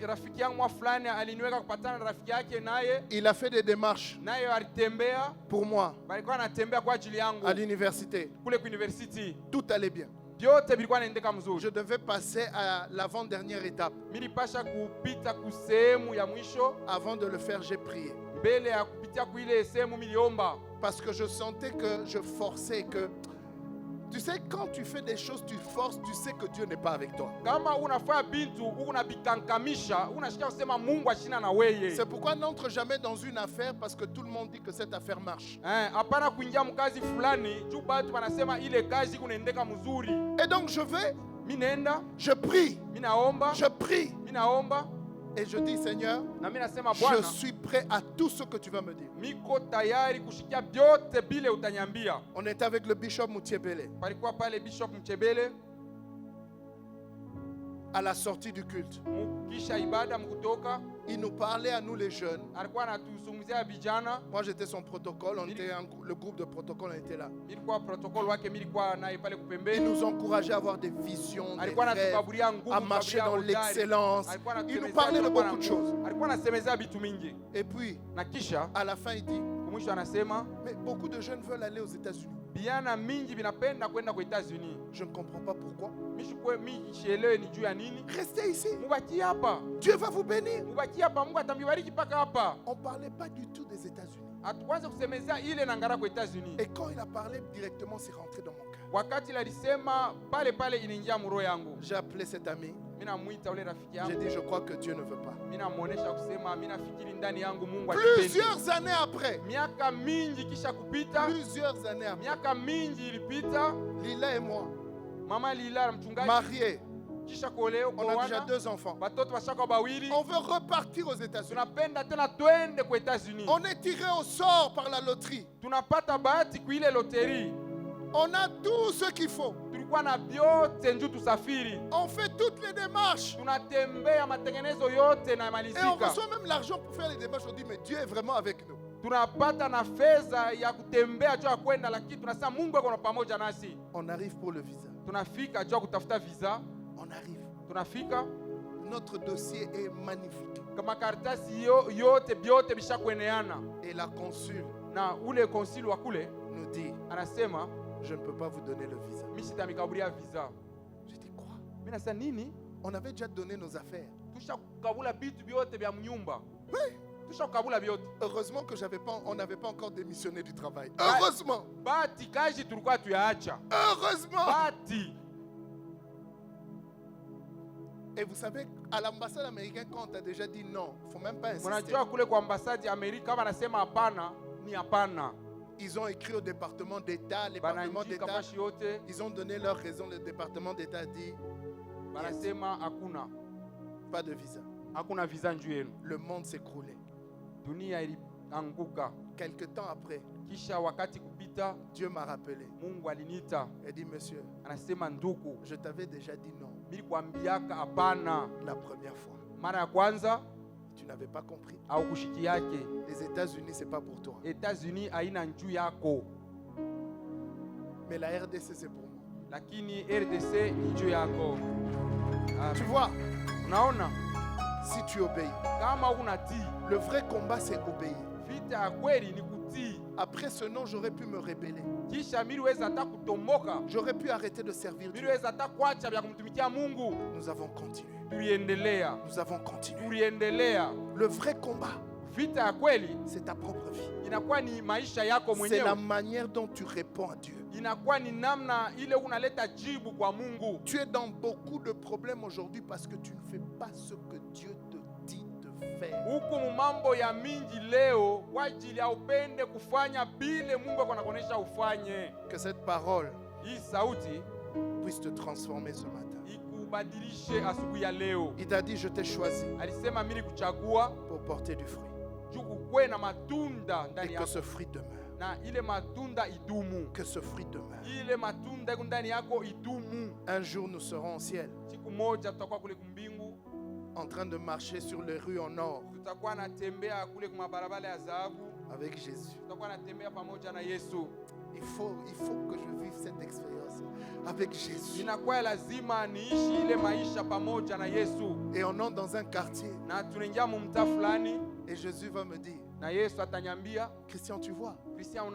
Speaker 2: Rafiki yangu mwa fulani aliniweka kupatana na rafiki yake, naye
Speaker 1: il a fait des démarches
Speaker 2: naye alitembea
Speaker 1: pour moi
Speaker 2: balikuwa anatembea kwa ajili yangu
Speaker 1: à l'université.
Speaker 2: kule kwa university.
Speaker 1: Tout allait bien.
Speaker 2: Vyote vilikuwa naendeka mzuri.
Speaker 1: Je devais passer à l'avant-dernière étape.
Speaker 2: Nilipasha kupita kusehemu ya mwisho.
Speaker 1: Avant de le faire, j'ai prié.
Speaker 2: Mbele ya kupitia kuile sehemu miliomba.
Speaker 1: Parce que je sentais que je forçais, que tu sais, quand tu fais des choses, tu forces, tu sais que Dieu n'est pas avec toi.
Speaker 2: Kama unafanya bintu unabikanganisha, unashikia kusema Mungu ashina na wewe.
Speaker 1: C'est pourquoi n'entre jamais dans une affaire parce que tout le monde dit que cette affaire marche.
Speaker 2: Hapana kuingia mkazi fulani juu batu wanasema ile kazi kunaendeka mzuri.
Speaker 1: Et donc je vais, je prie, je prie. Et je dis, Seigneur, je suis prêt à tout ce que tu vas me dire. On était avec le bishop Moutiebele. À la sortie du culte, il nous parlait à nous les jeunes. Moi j'étais son protocole, on était le groupe de protocole, on était là. Il nous encourageait à avoir des visions, des rêves, à marcher dans l'excellence. Il nous parlait de beaucoup de choses. Et puis, à la fin il dit, mais beaucoup de jeunes veulent aller aux États-Unis. Je ne comprends pas pourquoi. Restez ici. Dieu va vous bénir. On ne parlait pas du tout des États-Unis. Et quand il a parlé directement, c'est rentré dans mon cœur. J'ai appelé cet ami. J'ai dit, je crois que Dieu ne veut pas. Plusieurs années après, Lila et moi, mariés, on a déjà 2 enfants. On veut repartir aux États-Unis. On est tiré au sort par la loterie. On a tout ce qu'il faut. On fait toutes les démarches. Et on reçoit même l'argent pour faire les démarches. On dit, mais Dieu est vraiment avec nous. On arrive pour le visa. On arrive. Notre dossier est magnifique. Et la consul nous dit, je ne peux pas vous donner le visa. J'ai dit quoi? On avait déjà donné nos affaires. Oui. Heureusement que on n'avait pas encore démissionné du travail. Heureusement. Heureusement. Et vous savez, à l'ambassade américaine, quand on t'a déjà dit non, il ne faut même pas insister. Ils ont écrit au département d'État, ils ont donné leur raison, le département d'État a dit pas de visa. Le monde s'est écroulé. Quelque temps après,
Speaker 2: kisha wakati kupita,
Speaker 1: Dieu m'a rappelé.
Speaker 2: Mungu aliniita.
Speaker 1: Il dit, monsieur,
Speaker 2: Anasema ndugu,
Speaker 1: je t'avais déjà dit non
Speaker 2: nilikwambiaka hapana
Speaker 1: la première fois.
Speaker 2: mara ya kwanza,
Speaker 1: Tu n'avais pas compris.
Speaker 2: au kushiki yake.
Speaker 1: Les États-Unis, c'est pas pour toi.
Speaker 2: États-Unis haina njuu yako,
Speaker 1: Mais la RDC, c'est pour moi.
Speaker 2: lakini RDC ni njuu yako.
Speaker 1: Tu vois,
Speaker 2: Unaona,
Speaker 1: si tu obéis,
Speaker 2: kama unatii,
Speaker 1: le vrai combat, c'est obéir.
Speaker 2: vita ya kweli ni kutii.
Speaker 1: Après ce nom, j'aurais pu me rebeller.
Speaker 2: Kisha miliweza hata kutomoka,
Speaker 1: J'aurais pu arrêter de servir Dieu.
Speaker 2: miliweza hata kuacha vya kumtumikia Mungu.
Speaker 1: Nous avons continué.
Speaker 2: Tuliendelea,
Speaker 1: Nous avons continué.
Speaker 2: tuliendelea.
Speaker 1: Le vrai combat,
Speaker 2: Vita ya kweli
Speaker 1: c'est ta propre vie.
Speaker 2: inakuwa ni maisha yako
Speaker 1: C'est la
Speaker 2: mwenyewe,
Speaker 1: manière dont tu réponds à Dieu.
Speaker 2: inakuwa ni namna ile unaleta jibu kwa Mungu.
Speaker 1: Tu es dans beaucoup de problèmes aujourd'hui parce que tu ne fais pas ce que Dieu te dit de faire.
Speaker 2: Huku mumambo ya mingi leo kwa ajili ya upende kufanya bile Mungu anakuonesha ufanye.
Speaker 1: Que cette parole
Speaker 2: Hii sauti
Speaker 1: puisse te transformer ce matin.
Speaker 2: ikubadilishe asubuhi ya leo.
Speaker 1: Il t'a dit, je t'ai choisi
Speaker 2: Alisema mimi kuchagua
Speaker 1: pour porter du fruit.
Speaker 2: juu ukwe na matunda
Speaker 1: Et
Speaker 2: ndani
Speaker 1: que
Speaker 2: yako,
Speaker 1: ce fruit demeure.
Speaker 2: na ile matunda idumu.
Speaker 1: Que ce fruit demeure.
Speaker 2: Ile matunda iko ndani yako idumu.
Speaker 1: Un jour, nous serons au ciel,
Speaker 2: Siku moja tutakuwa kule kumbingu,
Speaker 1: en train de marcher sur les rues en or
Speaker 2: tutakuwa natembea kule kwa barabara ya dhahabu,
Speaker 1: avec Jésus.
Speaker 2: tutakuwa natembea pamoja na Yesu.
Speaker 1: Il faut que je vive cette expérience avec Jésus.
Speaker 2: Inakuwa lazima niishi ile maisha pamoja na Yesu.
Speaker 1: Et on entre dans un quartier
Speaker 2: Na tunaingia mumtaa fulani
Speaker 1: et Jésus va me dire,
Speaker 2: na Yesu atanyambia,
Speaker 1: Christian, tu vois
Speaker 2: Christian,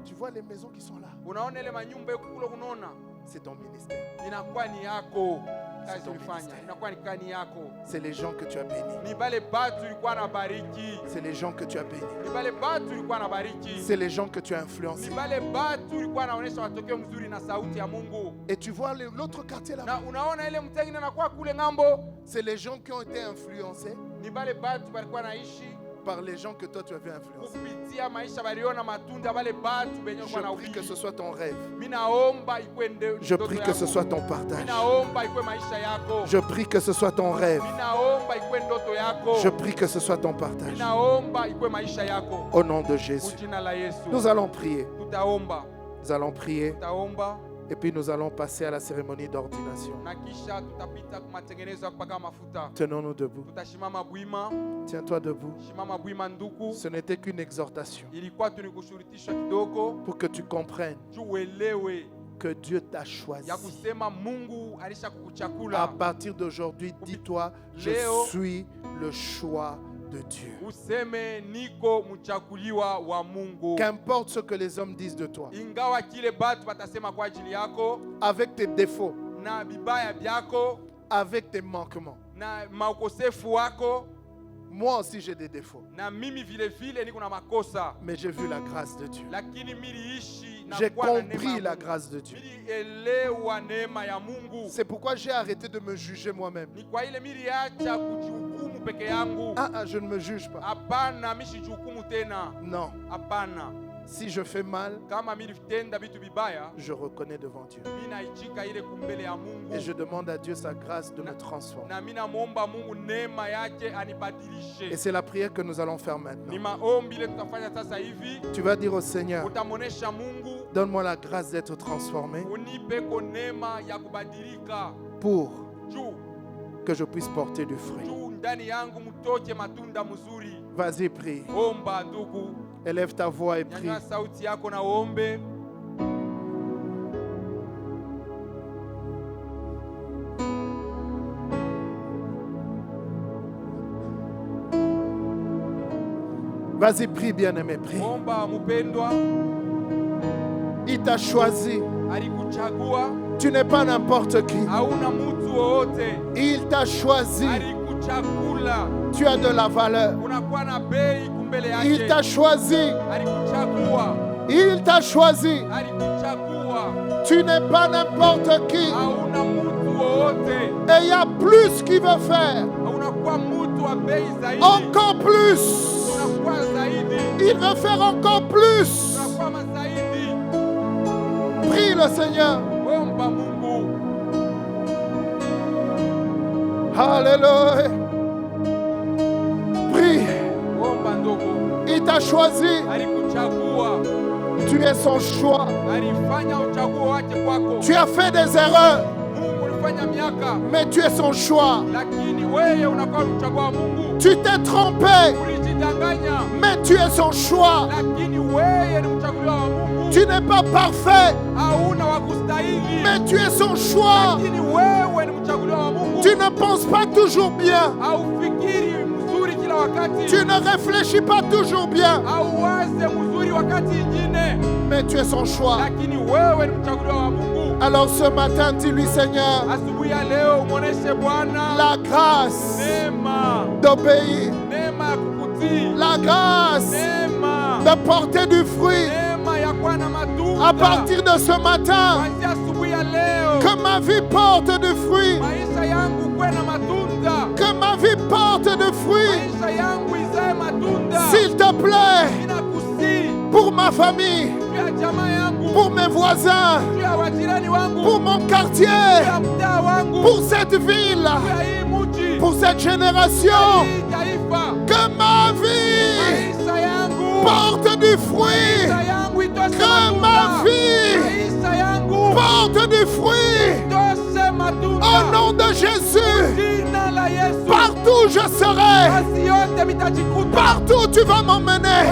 Speaker 1: tu vois les maisons qui sont là.
Speaker 2: unaona ile manyumba huko kule unaona,
Speaker 1: C'est ton ministère.
Speaker 2: inakuwa ni yako.
Speaker 1: C'est
Speaker 2: Kazi
Speaker 1: ton
Speaker 2: ulifanya
Speaker 1: ministère.
Speaker 2: inakuwa ni kani yako.
Speaker 1: C'est les gens que tu as bénis.
Speaker 2: Ni bale batu ulikuwa na bariki,
Speaker 1: C'est les gens que tu as bénis.
Speaker 2: ni bale batu ulikuwa na bariki,
Speaker 1: C'est les gens que tu as
Speaker 2: ni
Speaker 1: influencés.
Speaker 2: bale batu ulikuwa naonesha matokeo mzuri na sauti ya Mungu.
Speaker 1: Et tu vois l'autre quartier
Speaker 2: Na
Speaker 1: là-bas.
Speaker 2: unaona ile mtengine anakuwa kule ngambo,
Speaker 1: C'est les gens qui ont été influencés
Speaker 2: ni bale batu balikuwa naishi
Speaker 1: par les gens que toi tu avais influencés.
Speaker 2: kupitia maisha baliona matunda bale batu benye
Speaker 1: Je
Speaker 2: kwa na
Speaker 1: prie que
Speaker 2: ubiri.
Speaker 1: ce soit ton rêve.
Speaker 2: Mimi naomba ikuwe
Speaker 1: Je
Speaker 2: ndoto
Speaker 1: prie
Speaker 2: yako.
Speaker 1: que ce soit ton
Speaker 2: Mimi
Speaker 1: partage.
Speaker 2: naomba ikuwe maisha yako.
Speaker 1: Je prie que ce soit ton rêve.
Speaker 2: Mimi naomba ikuwe ndoto yako.
Speaker 1: Je prie que ce soit ton
Speaker 2: Mimi
Speaker 1: partage.
Speaker 2: naomba ikuwe maisha yako.
Speaker 1: Au nom de Jésus.
Speaker 2: Kwa jina la Yesu.
Speaker 1: Nous allons prier.
Speaker 2: Tutaomba.
Speaker 1: Nous allons prier.
Speaker 2: Tutaomba
Speaker 1: Et puis nous allons passer à la cérémonie d'ordination.
Speaker 2: na kisha tutapita kwa matengenezo ya kupaka mafuta.
Speaker 1: Tenons-nous debout.
Speaker 2: Tutashimama bwima.
Speaker 1: Tiens-toi debout.
Speaker 2: Shimama bwima nduku.
Speaker 1: Ce n'était qu'une exhortation
Speaker 2: Ilikuwa tu ni kushurutishwa kidogo
Speaker 1: pour que tu comprennes
Speaker 2: juu uelewe
Speaker 1: que Dieu t'a choisi.
Speaker 2: ya kusema Mungu alisha
Speaker 1: À
Speaker 2: kukuchakula.
Speaker 1: partir d'aujourd'hui, dis-toi, je
Speaker 2: Léo.
Speaker 1: suis le choix de Dieu.
Speaker 2: Useme niko mchakuliwa wa Mungu.
Speaker 1: Qu'importe ce que les hommes disent de toi,
Speaker 2: Ingawa kile batu batasema kwa ajili yako
Speaker 1: avec tes défauts,
Speaker 2: na bibaya byako
Speaker 1: avec tes manquements.
Speaker 2: na maukosefu wako,
Speaker 1: Moi aussi j'ai des défauts,
Speaker 2: na mimi vile vile niko na makosa,
Speaker 1: mais j'ai vu la grâce de Dieu.
Speaker 2: lakini miliishi na
Speaker 1: J'ai
Speaker 2: kuwa na neema
Speaker 1: compris
Speaker 2: ya
Speaker 1: la
Speaker 2: Mungu.
Speaker 1: grâce de Dieu.
Speaker 2: Milielewa neema ya Mungu.
Speaker 1: C'est pourquoi j'ai arrêté de me juger moi-même.
Speaker 2: Ni kwa ile miliacha kujihukumu peke yangu.
Speaker 1: Je ne me juge pas.
Speaker 2: Hapana, mishijihukumu tena.
Speaker 1: Non.
Speaker 2: Hapana.
Speaker 1: Si je fais mal,
Speaker 2: Kama militenda vitu vibaya,
Speaker 1: je reconnais devant Dieu.
Speaker 2: mina ichika ile kumbele ya Mungu.
Speaker 1: Et je demande à Dieu sa grâce de me transformer.
Speaker 2: Na mina muomba Mungu neema yake
Speaker 1: Et
Speaker 2: anibadilishe.
Speaker 1: c'est la prière que nous allons faire
Speaker 2: Ni
Speaker 1: maintenant.
Speaker 2: maombi ile tutafanya sasa hivi.
Speaker 1: Tu vas dire au Seigneur,
Speaker 2: Utamonesha Mungu,
Speaker 1: donne-moi la grâce d'être transformé
Speaker 2: unipe ko neema ya kubadilika
Speaker 1: pour
Speaker 2: juu
Speaker 1: que je puisse porter du fruit.
Speaker 2: juu ndani yangu mtoke matunda mzuri.
Speaker 1: Vas-y, prie.
Speaker 2: Omba ndugu,
Speaker 1: Élève ta voix et prie.
Speaker 2: nyanyua sauti yako na uombe.
Speaker 1: Vas-y, prie, bien-aimé, prie.
Speaker 2: Omba mpendwa,
Speaker 1: Il t'a choisi.
Speaker 2: alikuchagua,
Speaker 1: Tu n'es pas n'importe qui.
Speaker 2: hauna mtu wowote.
Speaker 1: Il t'a choisi.
Speaker 2: Alikuchagula,
Speaker 1: Tu as de la valeur.
Speaker 2: unakuwa na bei kumbele
Speaker 1: Il
Speaker 2: yake.
Speaker 1: t'a choisi.
Speaker 2: Alikuchagua,
Speaker 1: Il t'a choisi.
Speaker 2: alikuchagua,
Speaker 1: Tu n'es pas n'importe qui.
Speaker 2: hauna mtu wowote.
Speaker 1: Et il y a plus qu'il veut faire.
Speaker 2: Unakuwa mtu wa bei zaidi.
Speaker 1: Encore plus.
Speaker 2: Unakuwa zaidi.
Speaker 1: Il veut faire encore plus.
Speaker 2: Unakuwa mazaidi.
Speaker 1: Prie le Seigneur.
Speaker 2: Omba Mungu.
Speaker 1: Alléluia. Prie.
Speaker 2: Omba ndugu.
Speaker 1: Il t'a t'a choisi. Tu es son choix. Tu as fait des erreurs, mais tu es son choix. Tu t'es trompé, mais tu es son choix. Tu n'es pas parfait, mais tu es son choix. Tu ne penses pas toujours bien. Tu ne réfléchis pas toujours bien, mais tu es son choix. Alors ce matin, dis-lui, Seigneur, la grâce d'obéir, la grâce de porter du fruit. À partir de ce matin, que ma vie porte du fruit. Que ma vie porte de fruits. S'il te plaît, pour ma famille, pour mes voisins, pour mon quartier, pour cette ville, pour cette génération, que ma vie porte du fruit. Que ma vie porte du fruit. Au nom de Jésus, partout je serai, partout tu vas m'emmener.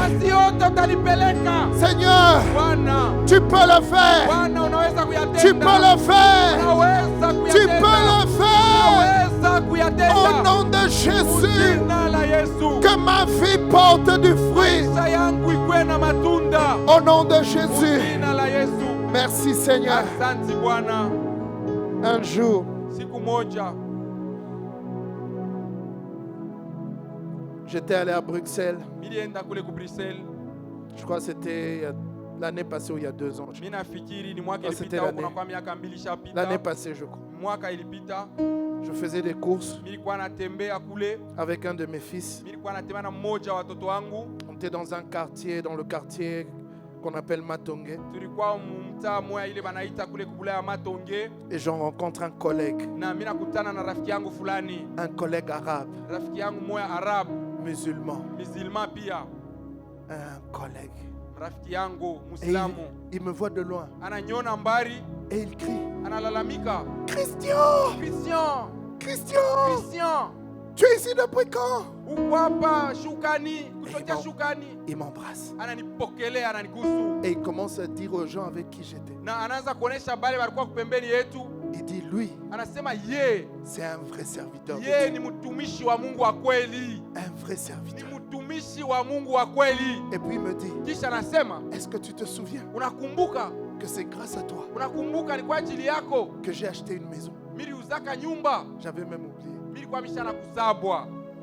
Speaker 1: Seigneur, tu peux le faire. Tu peux le faire. Tu peux le faire. Au nom de Jésus, que ma vie porte du fruit. Au nom de Jésus. Merci Seigneur. Un jour, j'étais allé à Bruxelles. Je crois que c'était l'année passée ou il y a 2 ans. C'était l'année passée, je crois. Je faisais des courses avec un de mes fils. On était dans un quartier, dans le quartier qu'on appelle Matonge. Et j'en rencontre un collègue. Un collègue arabe. Musulman. Un collègue. Et il me voit de loin. Et il crie. Christian! Christian! Tu es ici depuis quand? Il m'embrasse. Et il commence à dire aux gens avec qui j'étais. Il dit lui, c'est un vrai serviteur. Un vrai serviteur. Et puis il me dit, est-ce que tu te souviens que c'est grâce à toi que j'ai acheté une maison? J'avais même oublié.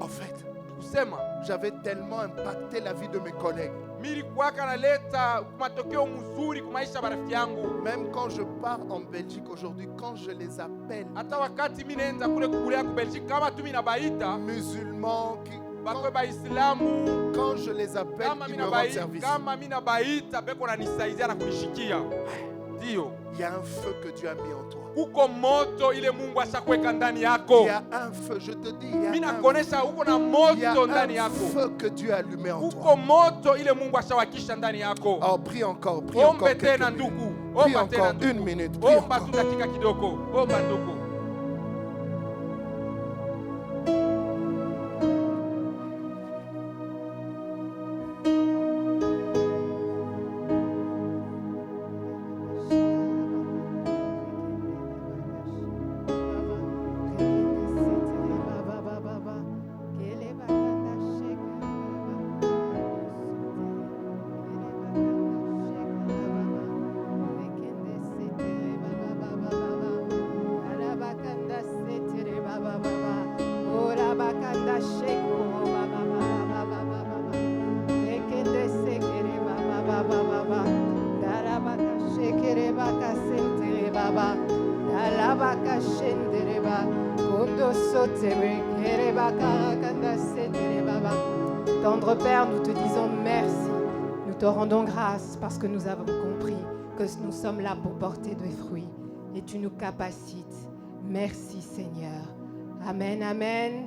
Speaker 1: En fait, j'avais tellement impacté la vie de mes collègues. Même quand je pars en Belgique aujourd'hui, quand je les appelle, musulmans, quand je les appelle, ils me rendent service. Il y a un feu que Dieu a mis en toi. Il y a un feu, je te dis, il y a un feu que Dieu a allumé en toi. Oh, prie encore, prie encore quelques minutes. Prie encore 1 minute, prie encore.
Speaker 3: Tendre Père, nous te disons merci. Nous te rendons grâce parce que nous avons compris que nous sommes là pour porter des fruits et tu nous capacites. Merci Seigneur. Amen, amen.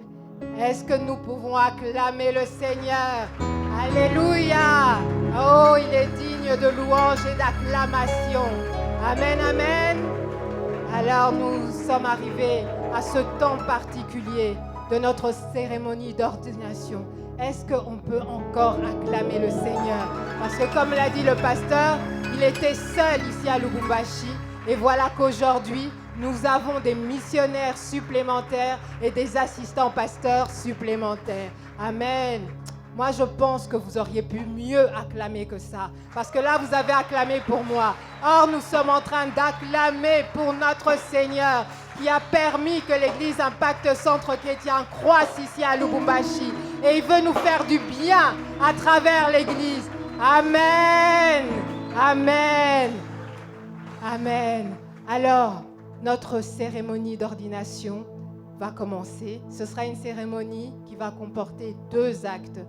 Speaker 3: Est-ce que nous pouvons acclamer le Seigneur? Alléluia. Oh, il est digne de louange et d'acclamation. Amen, amen. Alors nous sommes arrivés à ce temps particulier de notre cérémonie d'ordination. Est-ce qu'on peut encore acclamer le Seigneur? Parce que comme l'a dit le pasteur, il était seul ici à Lubumbashi. Et voilà qu'aujourd'hui, nous avons des missionnaires supplémentaires et des assistants pasteurs supplémentaires. Amen. Moi, je pense que vous auriez pu mieux acclamer que ça. Parce que là, vous avez acclamé pour moi. Or, nous sommes en train d'acclamer pour notre Seigneur qui a permis que l'Église Impact Centre Chrétien croisse ici à Lubumbashi. Et il veut nous faire du bien à travers l'Église. Amen. Amen. Amen. Alors, notre cérémonie d'ordination va commencer. Ce sera une cérémonie qui va comporter 2 actes.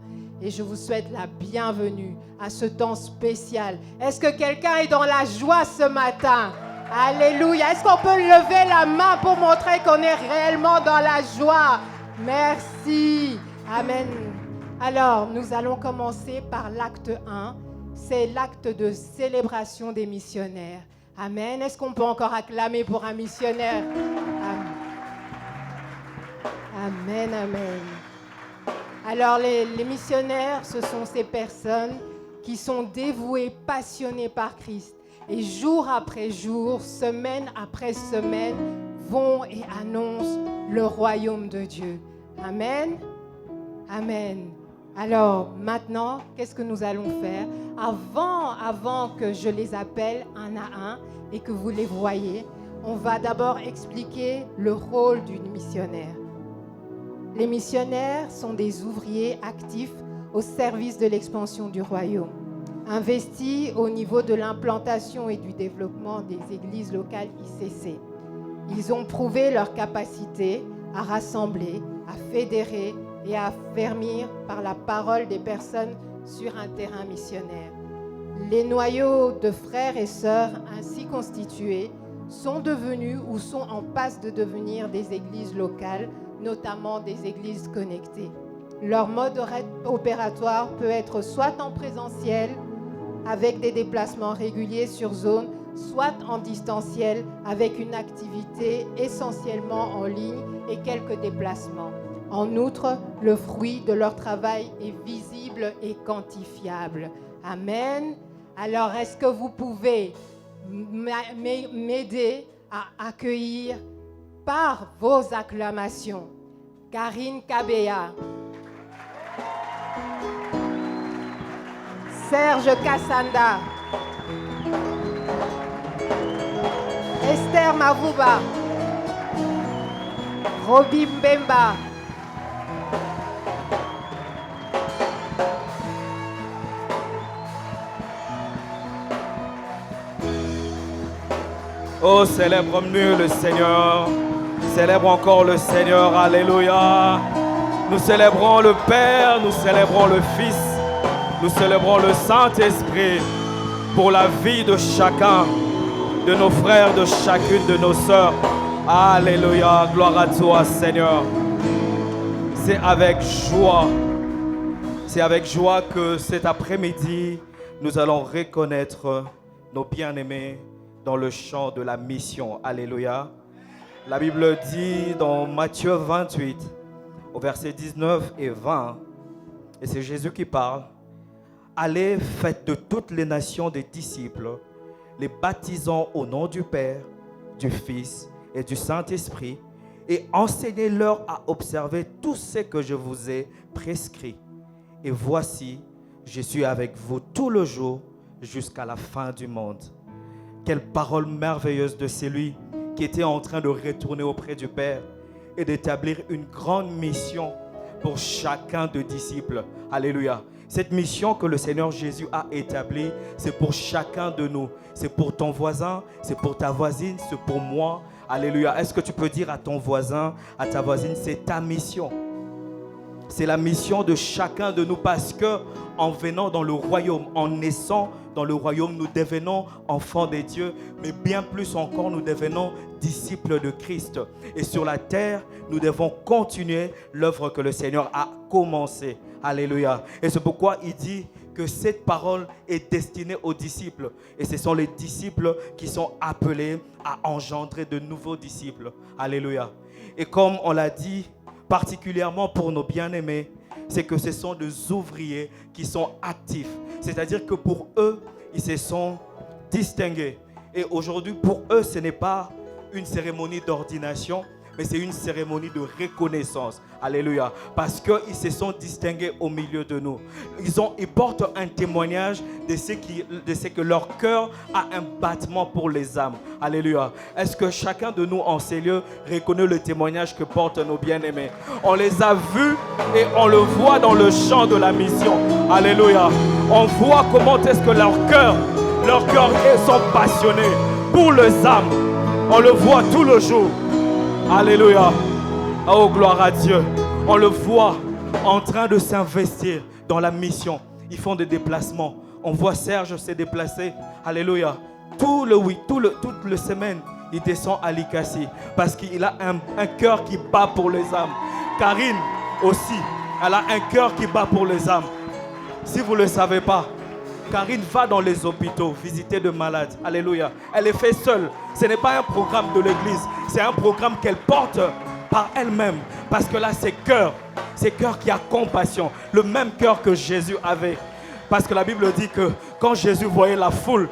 Speaker 3: Et je vous souhaite la bienvenue à ce temps spécial. Est-ce que quelqu'un est dans la joie ce matin? Alléluia. Est-ce qu'on peut lever la main pour montrer qu'on est réellement dans la joie? Merci. Amen. Alors, nous allons commencer par l'acte 1. C'est l'acte de célébration des missionnaires. Amen. Est-ce qu'on peut encore acclamer pour un missionnaire? Amen. Amen, amen. Alors, les missionnaires, ce sont ces personnes qui sont dévouées, passionnées par Christ. Et jour après jour, semaine après semaine, vont et annoncent le royaume de Dieu. Amen. Amen. Alors, maintenant, qu'est-ce que nous allons faire? Avant que je les appelle un à un et que vous les voyez, on va d'abord expliquer le rôle d'une missionnaire. Les missionnaires sont des ouvriers actifs au service de l'expansion du royaume, investis au niveau de l'implantation et du développement des églises locales ICC. Ils ont prouvé leur capacité à rassembler, à fédérer et à affermir par la parole des personnes sur un terrain missionnaire. Les noyaux de frères et sœurs ainsi constitués sont devenus ou sont en passe de devenir des églises locales, notamment des églises connectées. Leur mode opératoire peut être soit en présentiel, avec des déplacements réguliers sur zone, soit en distanciel, avec une activité essentiellement en ligne et quelques déplacements. En outre, le fruit de leur travail est visible et quantifiable. Amen. Alors, est-ce que vous pouvez m'aider à accueillir par vos acclamations Karine Kabea, Serge Kassanda, Esther Mavuba, Roby Mbemba,
Speaker 4: Oh, célèbre mieux le Seigneur. Célèbre encore le Seigneur. Alléluia. Nous célébrons le Père, nous célébrons le Fils, nous célébrons le Saint-Esprit pour la vie de chacun, de nos frères, de chacune de nos sœurs. Alléluia. Gloire à toi, Seigneur. C'est avec joie que cet après-midi, nous allons reconnaître nos bien-aimés dans le champ de la mission. Alléluia. La Bible dit dans Matthieu 28, au verset 19 et 20, et c'est Jésus qui parle, « Allez, faites de toutes les nations des disciples, les baptisant au nom du Père, du Fils et du Saint-Esprit, et enseignez-leur à observer tout ce que je vous ai prescrit. Et voici, je suis avec vous tout le jour jusqu'à la fin du monde. » Quelle parole merveilleuse de celui qui était en train de retourner auprès du Père et d'établir une grande mission pour chacun de disciples. Alléluia. Cette mission que le Seigneur Jésus a établie, c'est pour chacun de nous. C'est pour ton voisin, c'est pour ta voisine, c'est pour moi. Alléluia. Est-ce que tu peux dire à ton voisin, à ta voisine, c'est ta mission? C'est la mission de chacun de nous parce que en venant dans le royaume, en naissant dans le royaume, nous devenons enfants de Dieu, mais bien plus encore, nous devenons disciples de Christ. Et sur la terre, nous devons continuer l'œuvre que le Seigneur a commencée. Alléluia. Et c'est pourquoi il dit que cette parole est destinée aux disciples. Et ce sont les disciples qui sont appelés à engendrer de nouveaux disciples. Alléluia. Et comme on l'a dit, particulièrement pour nos bien-aimés, c'est que ce sont des ouvriers qui sont actifs. C'est-à-dire que pour eux, ils se sont distingués. Et aujourd'hui, pour eux, ce n'est pas une cérémonie d'ordination, mais c'est une cérémonie de reconnaissance. Alléluia. Parce qu'ils se sont distingués au milieu de nous. Ils portent un témoignage de ce que leur cœur a un battement pour les âmes. Alléluia. Est-ce que chacun de nous en ces lieux reconnaît le témoignage que portent nos bien-aimés? On les a vus et on le voit dans le champ de la mission. Alléluia. On voit comment est-ce que leurs cœurs sont passionnés pour les âmes. On le voit tout le jour. Alléluia. Oh, gloire à Dieu. On le voit en train de s'investir dans la mission. Ils font des déplacements. On voit Serge se déplacer. Alléluia. Toute la semaine, il descend à Likasi parce qu'il a un cœur qui bat pour les âmes. Karine aussi, elle a un cœur qui bat pour les âmes. Si vous ne le savez pas, Karine va dans les hôpitaux visiter de malades. Alléluia. Elle est faite seule. Ce n'est pas un programme de l'église. C'est un programme qu'elle porte par elle-même. Parce que là, c'est cœur qui a compassion. Le même cœur que Jésus avait. Parce que la Bible dit que quand Jésus voyait la foule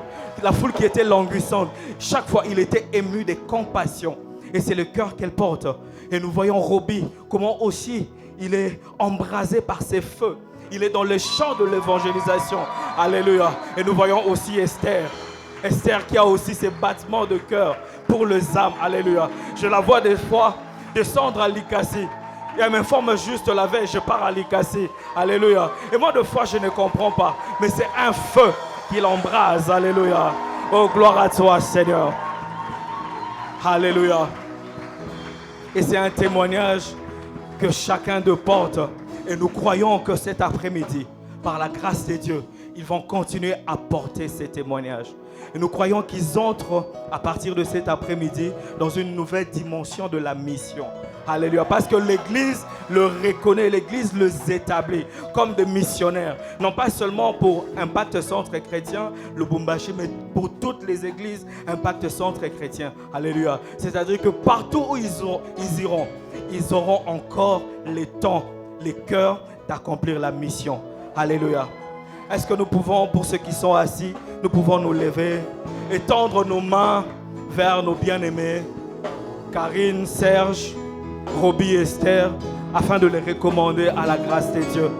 Speaker 4: qui était languissante, chaque fois, il était ému de compassion. Et c'est le cœur qu'elle porte. Et nous voyons Roby, comment aussi il est embrasé par ses feux. Il est dans le champ de l'évangélisation. Alléluia. Et nous voyons aussi Esther. Esther qui a aussi ses battements de cœur pour les âmes. Alléluia. Je la vois des fois descendre à Likasi. Et elle m'informe juste la veille, je pars à Likasi. Alléluia. Et moi, des fois, je ne comprends pas. Mais c'est un feu qui l'embrase. Alléluia. Oh, gloire à toi, Seigneur. Alléluia. Et c'est un témoignage que chacun de porte. Et nous croyons que cet après-midi, par la grâce de Dieu, ils vont continuer à porter ces témoignages. Et nous croyons qu'ils entrent à partir de cet après-midi dans une nouvelle dimension de la mission. Alléluia. Parce que l'Église le reconnaît, l'Église les établit comme des missionnaires. Non pas seulement pour Impact Centre Chrétien, le Lubumbashi, mais pour toutes les églises Impact Centre Chrétien. Alléluia. C'est-à-dire que partout où ils iront, ils auront encore les temps, les cœurs d'accomplir la mission. Alléluia. Est-ce que nous pouvons, pour ceux qui sont assis, nous pouvons nous lever et tendre nos mains vers nos bien-aimés, Karine, Serge, Roby, Esther, afin de les recommander à la grâce de Dieu.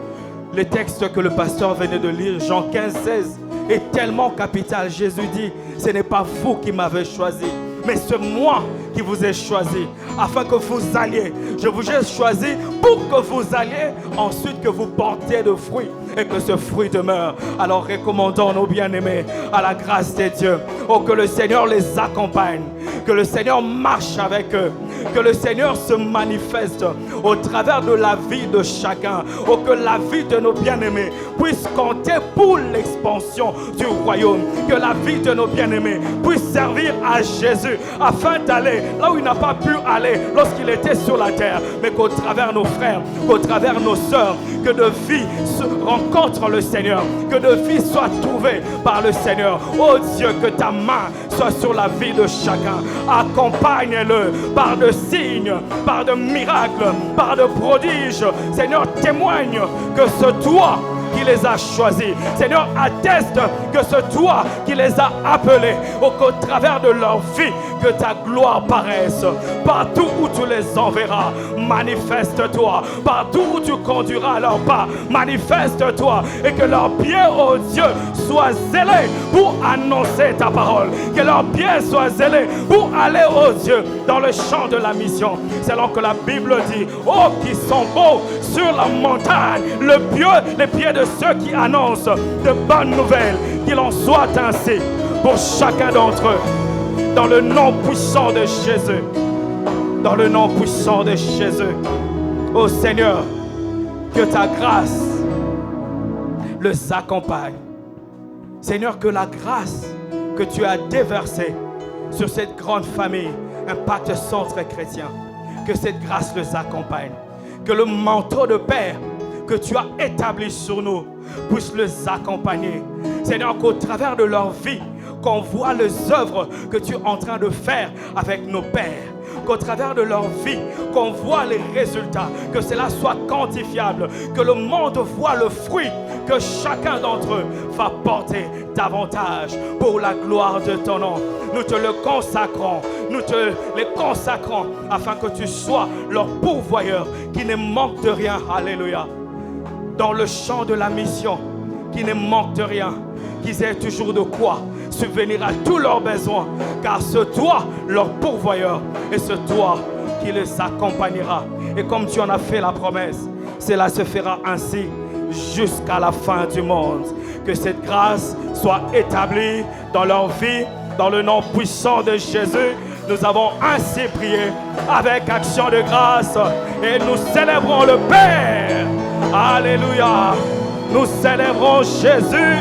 Speaker 4: Le texte que le pasteur venait de lire, Jean 15, 16, est tellement capital. Jésus dit, ce n'est pas vous qui m'avez choisi, mais c'est moi qui vous ai choisi, afin que vous alliez. Je vous ai choisi pour que vous alliez, ensuite que vous portiez de fruits et que ce fruit demeure. Alors recommandons nos bien-aimés à la grâce de Dieu. Oh, que le Seigneur les accompagne, que le Seigneur marche avec eux, que le Seigneur se manifeste au travers de la vie de chacun. Oh, que la vie de nos bien-aimés puisse compter pour l'expansion du royaume. Que la vie de nos bien-aimés puisse servir à Jésus afin d'aller là où il n'a pas pu aller lorsqu'il était sur la terre. Mais qu'au travers nos frères, qu'au travers nos sœurs, que de vie se rencontre le Seigneur, que de vie soit trouvée par le Seigneur. Oh Dieu, que ta main soit sur la vie de chacun. Accompagne-le par de signes, par de miracles, par de prodiges. Seigneur, témoigne que c'est toi qui les a choisis. Seigneur, atteste que c'est toi qui les as appelés. Qu'au travers de leur vie, que ta gloire paraisse. Partout où tu les enverras, manifeste-toi. Partout où tu conduiras leurs pas, manifeste-toi. Et que leurs pieds, oh Dieu, soient zélés pour annoncer ta parole. Que leurs pieds soient zélés pour aller, oh Dieu, dans le champ de la mission. Selon que la Bible dit, oh, qui sont beaux sur la montagne, les pieds de ceux qui annoncent de bonnes nouvelles. Qu'il en soit ainsi pour chacun d'entre eux. Dans le nom puissant de Jésus. Dans le nom puissant de Jésus. Ô Seigneur, que ta grâce les accompagne. Seigneur, que la grâce que tu as déversée sur cette grande famille, Impact Centre Chrétien, que cette grâce les accompagne. Que le manteau de paix que tu as établis sur nous puisse les accompagner. Seigneur, qu'au travers de leur vie, qu'on voit les œuvres que tu es en train de faire avec nos pères. Qu'au travers de leur vie, qu'on voit les résultats, que cela soit quantifiable, que le monde voit le fruit que chacun d'entre eux va porter davantage pour la gloire de ton nom. Nous te le consacrons, nous te les consacrons afin que tu sois leur pourvoyeur, qui ne manque de rien, alléluia, dans le champ de la mission, qui ne manque de rien, qu'ils aient toujours de quoi subvenir à tous leurs besoins, car c'est toi leur pourvoyeur et c'est toi qui les accompagnera. Et comme tu en as fait la promesse, cela se fera ainsi jusqu'à la fin du monde. Que cette grâce soit établie dans leur vie, dans le nom puissant de Jésus. Nous avons ainsi prié avec action de grâce et nous célébrons le Père. Alléluia. Nous célébrons Jésus.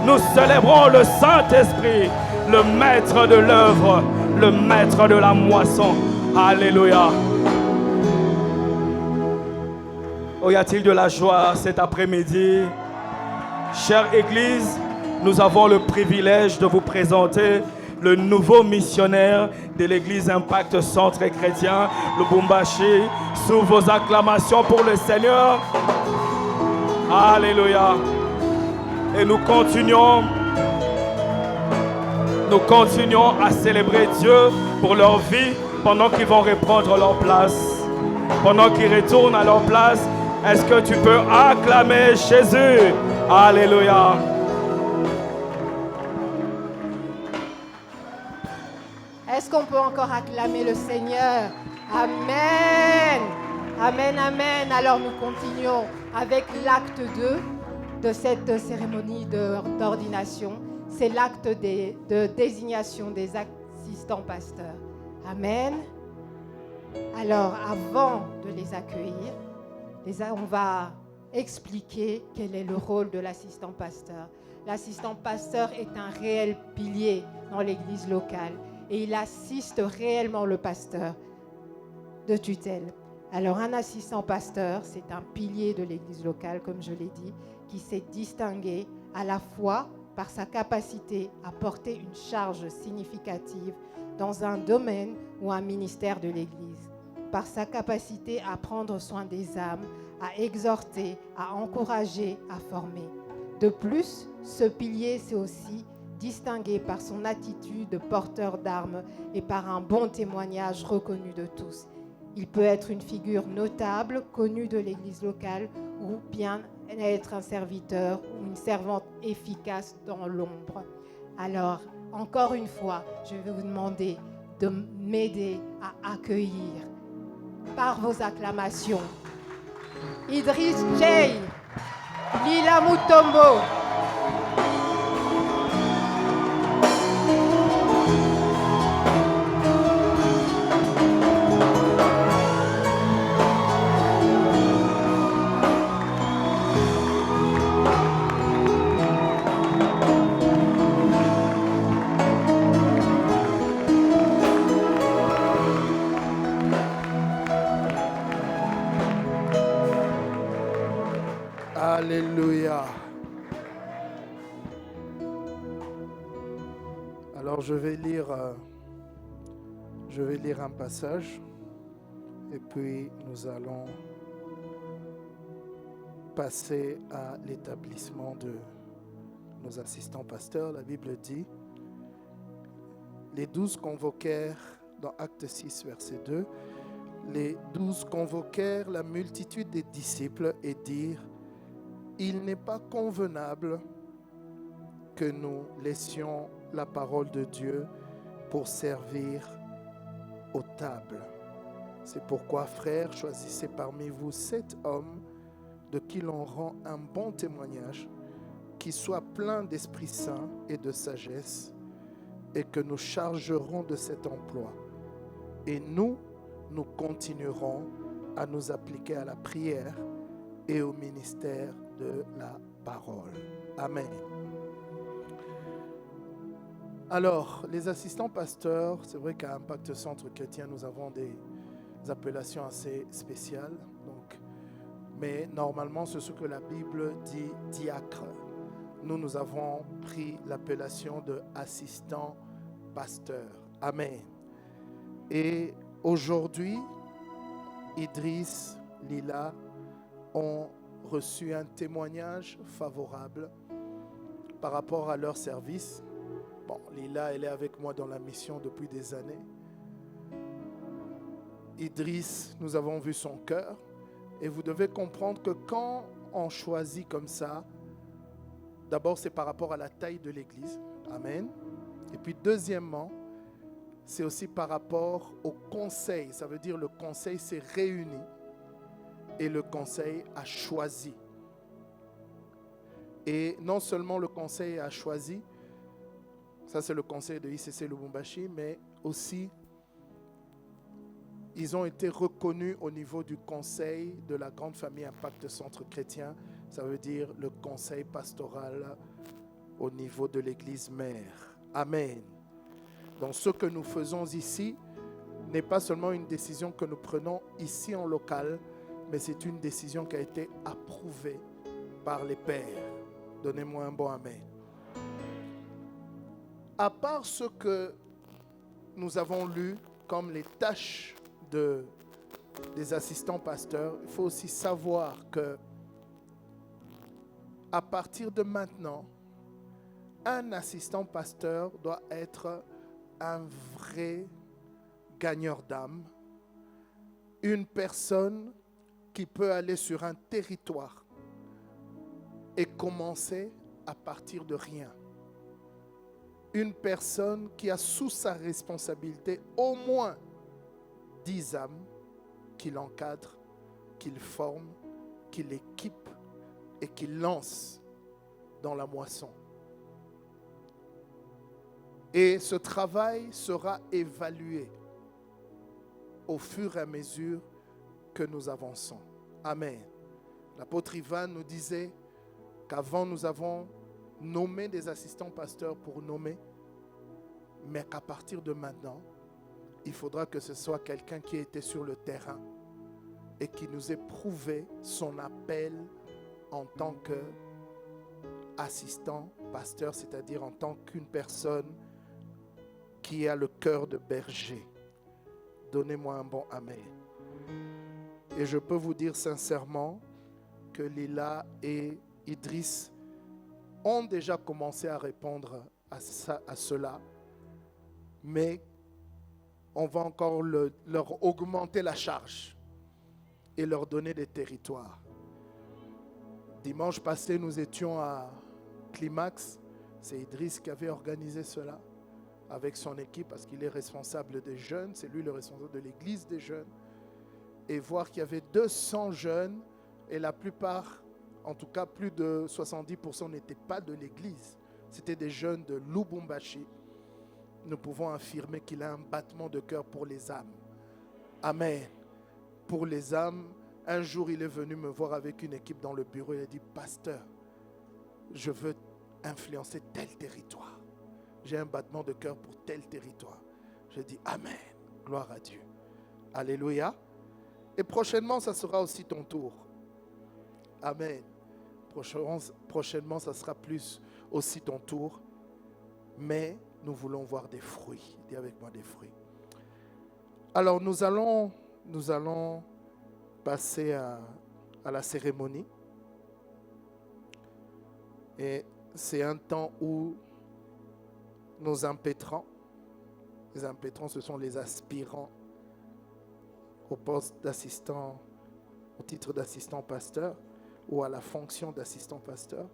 Speaker 4: Nous célébrons le Saint-Esprit, le maître de l'œuvre, le maître de la moisson. Alléluia. Oh, y a-t-il de la joie cet après-midi? Chère Église, nous avons le privilège de vous présenter le nouveau missionnaire de l'Église Impact Centre Chrétien, Lubumbashi. Sous vos acclamations pour le Seigneur. Alléluia. Et nous continuons à célébrer Dieu pour leur vie pendant qu'ils vont reprendre leur place. Pendant qu'ils retournent à leur place, est-ce que tu peux acclamer Jésus? Alléluia.
Speaker 3: Est-ce qu'on peut encore acclamer le Seigneur? Amen. Amen, amen. Alors nous continuons avec l'acte 2 de cette cérémonie d'ordination. C'est l'acte de désignation des assistants pasteurs. Amen. Alors, avant de les accueillir, on va expliquer quel est le rôle de l'assistant pasteur. L'assistant pasteur est un réel pilier dans l'église locale et il assiste réellement le pasteur de tutelle. Alors, un assistant pasteur, c'est un pilier de l'église locale, comme je l'ai dit, qui s'est distingué à la fois par sa capacité à porter une charge significative dans un domaine ou un ministère de l'Église, par sa capacité à prendre soin des âmes, à exhorter, à encourager, à former. De plus, ce pilier s'est aussi distingué par son attitude de porteur d'armes et par un bon témoignage reconnu de tous. Il peut être une figure notable, connue de l'Église locale, ou bien être un serviteur ou une servante efficace dans l'ombre. Alors, encore une fois, je vais vous demander de m'aider à accueillir par vos acclamations Idriss J, Lila Mutombo,
Speaker 1: Alléluia. Alors je vais lire un passage et puis nous allons passer à l'établissement de nos assistants pasteurs. La Bible dit: les 12 convoquèrent, dans Acte 6, verset 2, les 12 convoquèrent la multitude des disciples et dirent: il n'est pas convenable que nous laissions la parole de Dieu pour servir aux tables. C'est pourquoi, frères, choisissez parmi vous 7 hommes de qui l'on rend un bon témoignage, qui soient pleins d'Esprit Saint et de sagesse, et que nous chargerons de cet emploi. Et nous continuerons à nous appliquer à la prière et au ministère de la parole. Amen. Alors, les assistants pasteurs, c'est vrai qu'à Impact Centre Chrétien, nous avons des appellations assez spéciales. Donc, Mais normalement, c'est ce que la Bible dit diacre. Nous avons pris l'appellation de assistant pasteur. Amen. Et aujourd'hui, Idriss, Lila ont reçu un témoignage favorable par rapport à leur service. Bon, Lila, elle est avec moi dans la mission depuis des années. Idriss, nous avons vu son cœur. Et vous devez comprendre que quand on choisit comme ça, d'abord c'est par rapport à la taille de l'église. Amen. Et puis deuxièmement, c'est aussi par rapport au conseil. Ça veut dire le conseil s'est réuni et le conseil a choisi. Et non seulement le conseil a choisi, ça c'est le conseil de ICC Lubumbashi, mais aussi ils ont été reconnus au niveau du conseil de la grande famille Impact Centre Chrétien. Ça veut dire le conseil pastoral au niveau de l'église mère. Amen. Donc ce que nous faisons ici n'est pas seulement une décision que nous prenons ici en local, mais c'est une décision qui a été approuvée par les pères. Donnez-moi un bon amen. À part ce que nous avons lu comme les tâches des assistants pasteurs, il faut aussi savoir que à partir de maintenant, un assistant pasteur doit être un vrai gagneur d'âme, une personne qui peut aller sur un territoire et commencer à partir de rien. Une personne qui a sous sa responsabilité au moins 10 âmes qu'il encadre, qu'il forme, qu'il équipe et qu'il lance dans la moisson. Et ce travail sera évalué au fur et à mesure que nous avançons. Amen. L'apôtre Ivan nous disait qu'avant nous avons nommé des assistants pasteurs pour nommer, mais qu'à partir de maintenant, il faudra que ce soit quelqu'un qui était sur le terrain et qui nous ait prouvé son appel en tant qu'assistant pasteur, c'est-à-dire en tant qu'une personne qui a le cœur de berger. Donnez-moi un bon amen. Et je peux vous dire sincèrement que Lila et Idriss ont déjà commencé à répondre à cela, mais on va encore leur augmenter la charge et leur donner des territoires. Dimanche passé, nous étions à Climax. C'est Idriss qui avait organisé cela avec son équipe parce qu'il est responsable des jeunes. C'est lui le responsable de l'église des jeunes. Et voir qu'il y avait 200 jeunes et la plupart, en tout cas plus de 70% n'étaient pas de l'église. C'était des jeunes de Lubumbashi. Nous pouvons affirmer qu'il a un battement de cœur pour les âmes. Amen. Pour les âmes, un jour il est venu me voir avec une équipe dans le bureau. Il a dit, pasteur, je veux influencer tel territoire. J'ai un battement de cœur pour tel territoire. Je dis, amen. Gloire à Dieu. Alléluia. Et prochainement, ça sera aussi ton tour. Amen. Prochainement, ça sera plus aussi ton tour. Mais nous voulons voir des fruits. Dis avec moi des fruits. Alors, nous allons passer à la cérémonie. Et c'est un temps où nos impétrants, les impétrants, ce sont les aspirants au poste d'assistant, au titre d'assistant pasteur ou à la fonction d'assistant pasteur.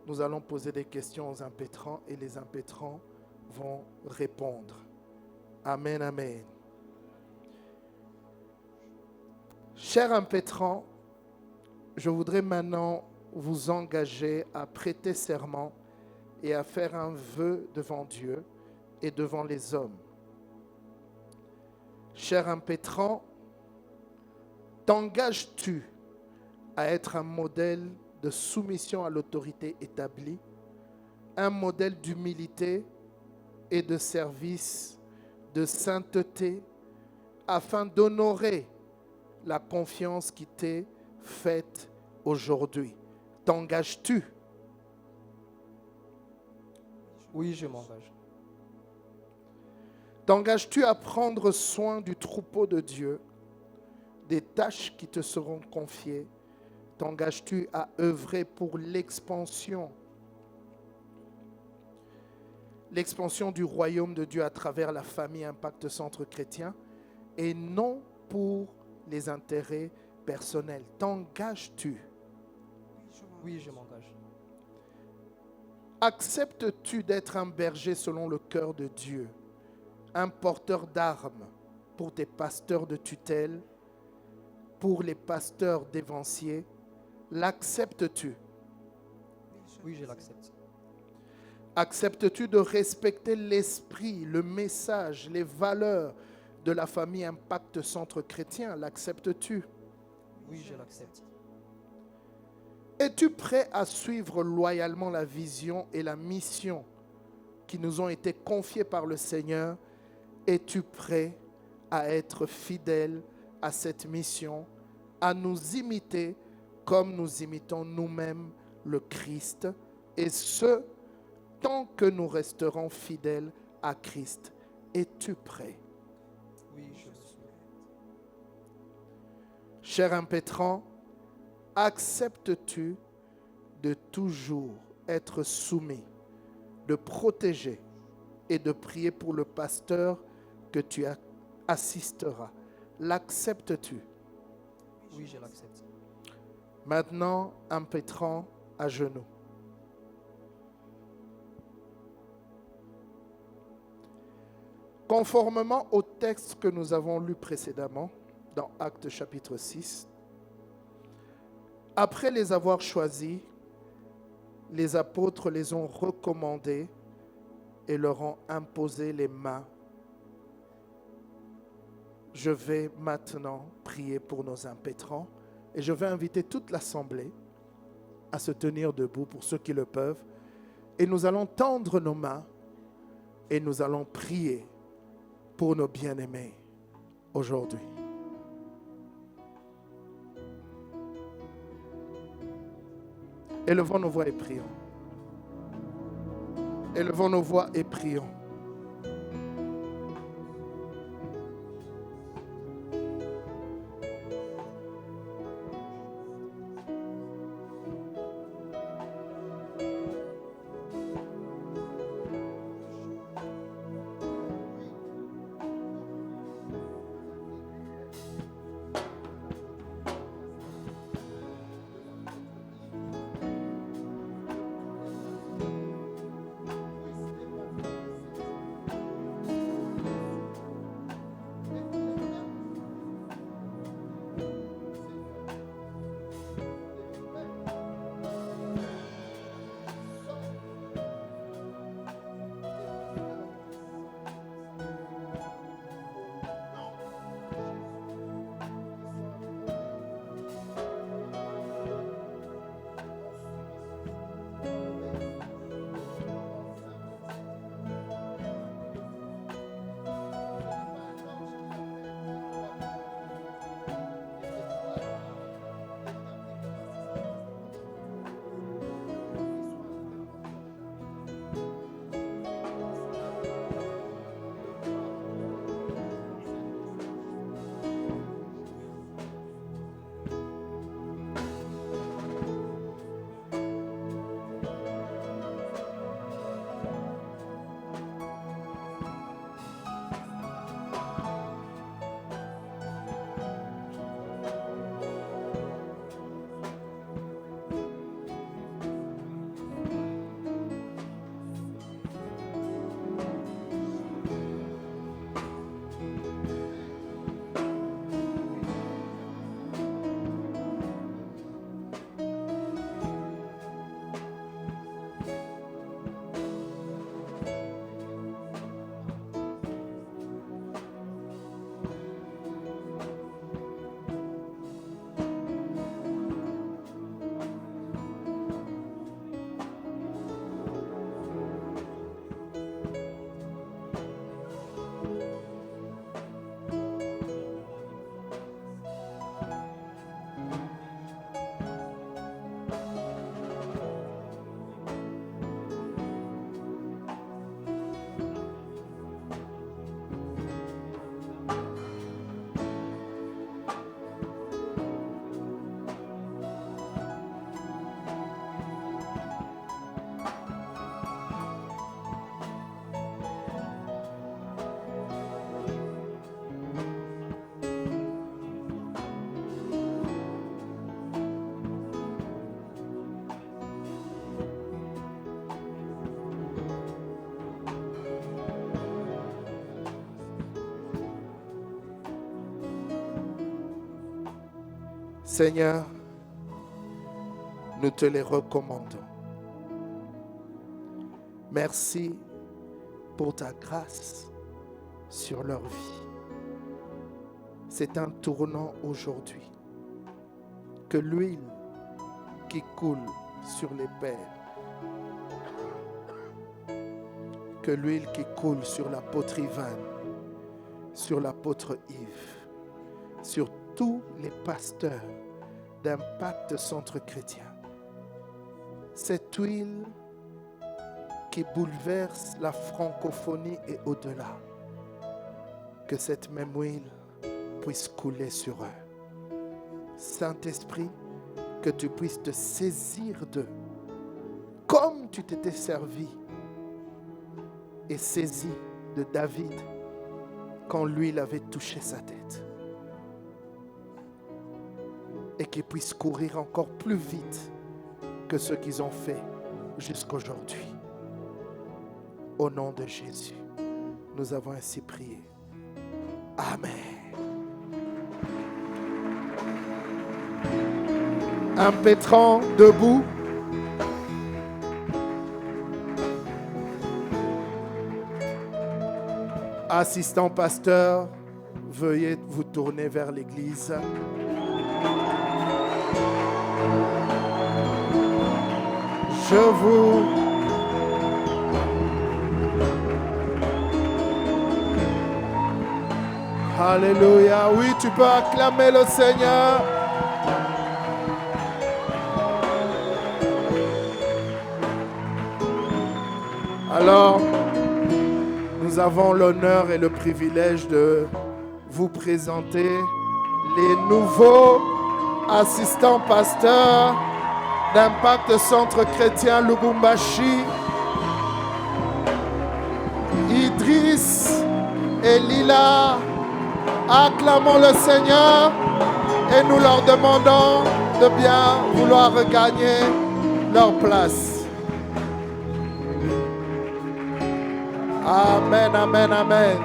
Speaker 1: Nous allons poser des questions aux impétrants et les impétrants vont répondre. Amen, amen. Chers impétrants, je voudrais maintenant vous engager à prêter serment et à faire un vœu devant Dieu et devant les hommes. Cher impétrant, t'engages-tu à être un modèle de soumission à l'autorité établie, un modèle d'humilité et de service, de sainteté, afin d'honorer la confiance qui t'est faite aujourd'hui. T'engages-tu?
Speaker 4: Oui, je m'engage.
Speaker 1: T'engages-tu à prendre soin du troupeau de Dieu, des tâches qui te seront confiées? T'engages-tu à œuvrer pour l'expansion du royaume de Dieu à travers la famille Impact Centre Chrétien et non pour les intérêts personnels? T'engages-tu?
Speaker 4: Oui, je m'engage.
Speaker 1: Acceptes-tu d'être un berger selon le cœur de Dieu, un porteur d'armes pour tes pasteurs de tutelle, pour les pasteurs d'évanciers? L'acceptes-tu?
Speaker 4: Oui, je l'accepte.
Speaker 1: Acceptes-tu de respecter l'esprit, le message, les valeurs de la famille Impact Centre Chrétien? L'acceptes-tu?
Speaker 4: Oui, je l'accepte.
Speaker 1: Es-tu prêt à suivre loyalement la vision et la mission qui nous ont été confiées par le Seigneur? Es-tu prêt à être fidèle à cette mission, à nous imiter comme nous imitons nous-mêmes le Christ, et ce, tant que nous resterons fidèles à Christ? Es-tu prêt?
Speaker 4: Oui, je suis.
Speaker 1: Cher impétrant, acceptes-tu de toujours être soumis, de protéger et de prier pour le pasteur que tu assisteras? L'acceptes-tu?
Speaker 4: Oui, je l'accepte.
Speaker 1: Maintenant, impétrant, à genoux. Conformément au texte que nous avons lu précédemment, dans Actes chapitre 6, après les avoir choisis, les apôtres les ont recommandés et leur ont imposé les mains. Je vais maintenant prier pour nos impétrants et je vais inviter toute l'assemblée à se tenir debout pour ceux qui le peuvent. Et nous allons tendre nos mains et nous allons prier pour nos bien-aimés aujourd'hui. Élevons nos voix et prions. Élevons nos voix et prions. Seigneur, nous te les recommandons. Merci pour ta grâce sur leur vie. C'est un tournant aujourd'hui. Que l'huile qui coule sur les pères, que l'huile qui coule sur l'apôtre Ivan, sur l'apôtre Yves, sur tous les pasteurs d'Impact Centre Chrétien, cette huile qui bouleverse la francophonie et au-delà, que cette même huile puisse couler sur eux. Saint-Esprit, que tu puisses te saisir d'eux, comme tu t'étais servi et saisi de David quand l'huile avait touché sa tête. Et qu'ils puissent courir encore plus vite que ce qu'ils ont fait jusqu'aujourd'hui. Au nom de Jésus, nous avons ainsi prié. Amen. Impétrant debout. Assistant pasteur, veuillez vous tourner vers l'église. Je vous Alléluia. Oui, tu peux acclamer le Seigneur. Alors, nous avons l'honneur et le privilège de vous présenter les nouveaux assistants pasteurs d'Impact Centre Chrétien Lubumbashi, Idriss et Lila. Acclamons le Seigneur et nous leur demandons de bien vouloir regagner leur place. Amen, amen, amen.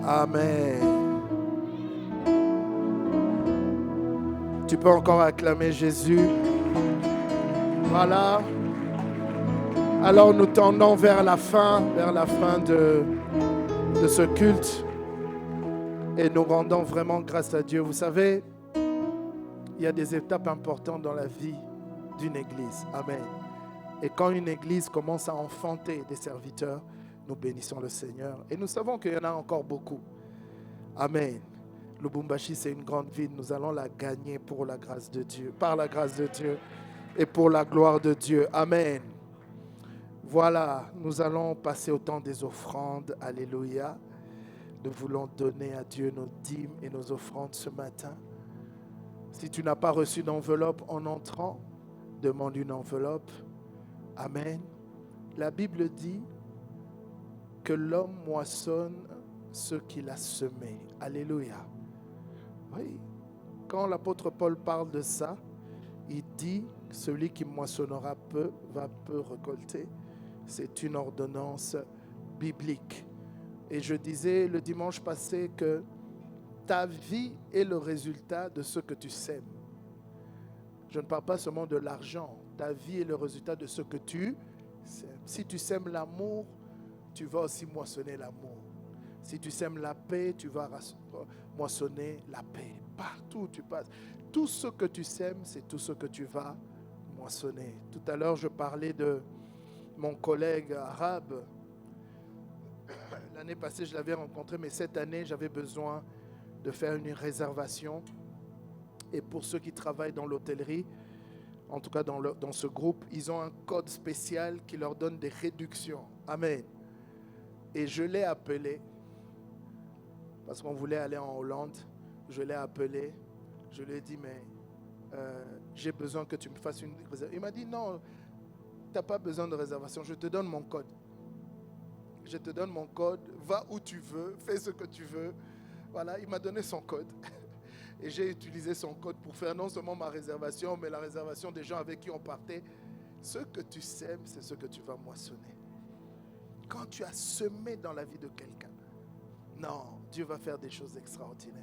Speaker 1: Amen. Tu peux encore acclamer Jésus. Voilà. Alors nous tendons vers la fin de ce culte. Et nous rendons vraiment grâce à Dieu. Vous savez, il y a des étapes importantes dans la vie d'une église. Amen. Et quand une église commence à enfanter des serviteurs, nous bénissons le Seigneur. Et nous savons qu'il y en a encore beaucoup. Amen. Lubumbashi, c'est une grande ville. Nous allons la gagner pour la grâce de Dieu, par la grâce de Dieu et pour la gloire de Dieu. Amen. Voilà, nous allons passer au temps des offrandes. Alléluia. Nous voulons donner à Dieu nos dîmes et nos offrandes ce matin. Si tu n'as pas reçu d'enveloppe en entrant, demande une enveloppe. Amen. La Bible dit que l'homme moissonne ce qu'il a semé. Alléluia. Oui. Quand l'apôtre Paul parle de ça, il dit que celui qui moissonnera peu va peu récolter. C'est une ordonnance biblique. Et je disais le dimanche passé que ta vie est le résultat de ce que tu sèmes. Je ne parle pas seulement de l'argent. Ta vie est le résultat de ce que tu sèmes. Si tu sèmes l'amour, tu vas aussi moissonner l'amour. Si tu sèmes la paix, tu vas moissonner la paix. Partout où tu passes. Tout ce que tu sèmes, c'est tout ce que tu vas moissonner. Tout à l'heure, je parlais de mon collègue arabe. L'année passée, je l'avais rencontré, mais cette année, j'avais besoin de faire une réservation. Et pour ceux qui travaillent dans l'hôtellerie, en tout cas dans ce groupe, ils ont un code spécial qui leur donne des réductions. Amen. Et je l'ai appelé, parce qu'on voulait aller en Hollande. Je l'ai appelé, je lui ai dit, mais j'ai besoin que tu me fasses une réservation. Il m'a dit, non, tu n'as pas besoin de réservation, je te donne mon code. Je te donne mon code, va où tu veux, fais ce que tu veux. Voilà, il m'a donné son code. Et j'ai utilisé son code pour faire non seulement ma réservation, mais la réservation des gens avec qui on partait. Ce que tu sèmes, c'est ce que tu vas moissonner. quand tu as semé dans la vie de quelqu'un, non, Dieu va faire des choses extraordinaires.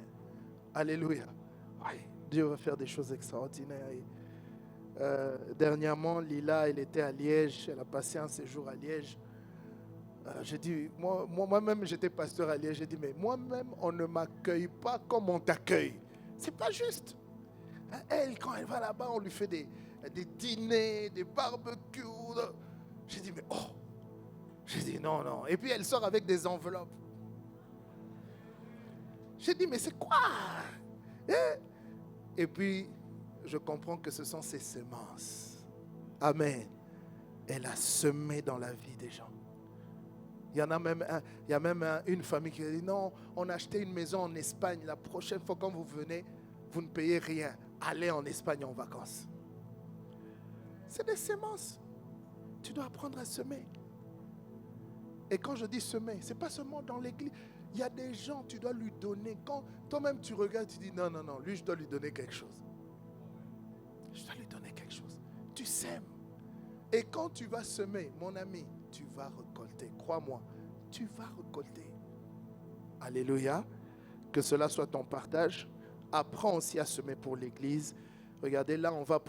Speaker 1: Alléluia. Oui, Dieu va faire des choses extraordinaires. Dernièrement, Lila, elle était à Liège. Elle a passé un séjour à Liège. J'ai dit, moi-même, j'étais pasteur à Liège. J'ai dit, mais moi-même, on ne m'accueille pas comme on t'accueille. C'est pas juste. Elle, quand elle va là-bas, on lui fait des dîners, des barbecues. J'ai dit, mais oh. J'ai dit, non, non. Et puis, elle sort avec des enveloppes. J'ai dit, mais c'est quoi? Et puis, je comprends que ce sont ses semences. Amen. Elle a semé dans la vie des gens. Il y a même une famille qui a dit, non, on a acheté une maison en Espagne. La prochaine fois quand vous venez, vous ne payez rien. Allez en Espagne en vacances. C'est des semences. Tu dois apprendre à semer. Et quand je dis semer, ce n'est pas seulement dans l'église. Il y a des gens, tu dois lui donner. Quand toi-même tu regardes, tu dis, non, non, non, lui, je dois lui donner quelque chose. Je dois lui donner quelque chose. Tu sèmes. Et quand tu vas semer, mon ami, tu vas récolter. Crois-moi, tu vas récolter. Alléluia. Que cela soit ton partage. Apprends aussi à semer pour l'église. Regardez, là, on va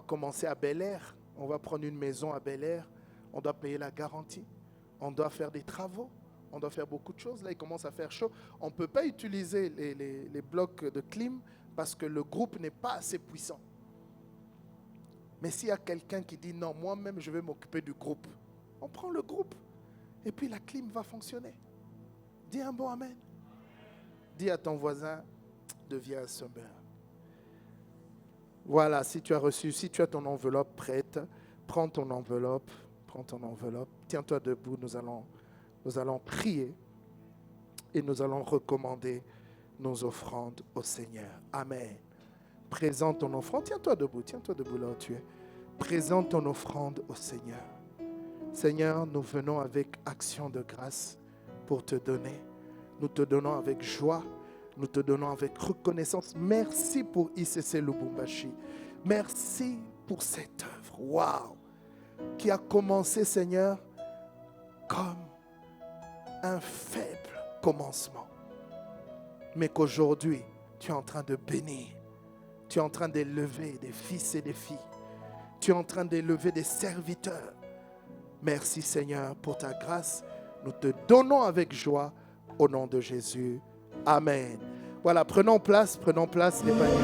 Speaker 1: commencer à Bel-Air. On va prendre une maison à Bel-Air. On doit payer la garantie. On doit faire des travaux. On doit faire beaucoup de choses. Là, il commence à faire chaud. On ne peut pas utiliser les blocs de clim parce que le groupe n'est pas assez puissant. Mais s'il y a quelqu'un qui dit non, moi-même, je vais m'occuper du groupe, on prend le groupe. Et puis la clim va fonctionner. Dis un bon amen. Dis à ton voisin, deviens un semeur. Voilà, si tu as reçu, si tu as ton enveloppe prête, prends ton enveloppe. Prends ton enveloppe. Tiens-toi debout, nous allons prier et nous allons recommander nos offrandes au Seigneur. Amen. Présente ton offrande. Tiens-toi debout là où tu es. Présente ton offrande au Seigneur. Seigneur, nous venons avec action de grâce pour te donner. Nous te donnons avec joie. Nous te donnons avec reconnaissance. Merci pour ICC Lubumbashi. Merci pour cette œuvre. Waouh! Qui a commencé, Seigneur, comme un faible commencement. Mais qu'aujourd'hui, tu es en train de bénir. Tu es en train d'élever des fils et des filles. Tu es en train d'élever des serviteurs. Merci, Seigneur, pour ta grâce. Nous te donnons avec joie au nom de Jésus. Amen. Voilà, prenons place les paniers.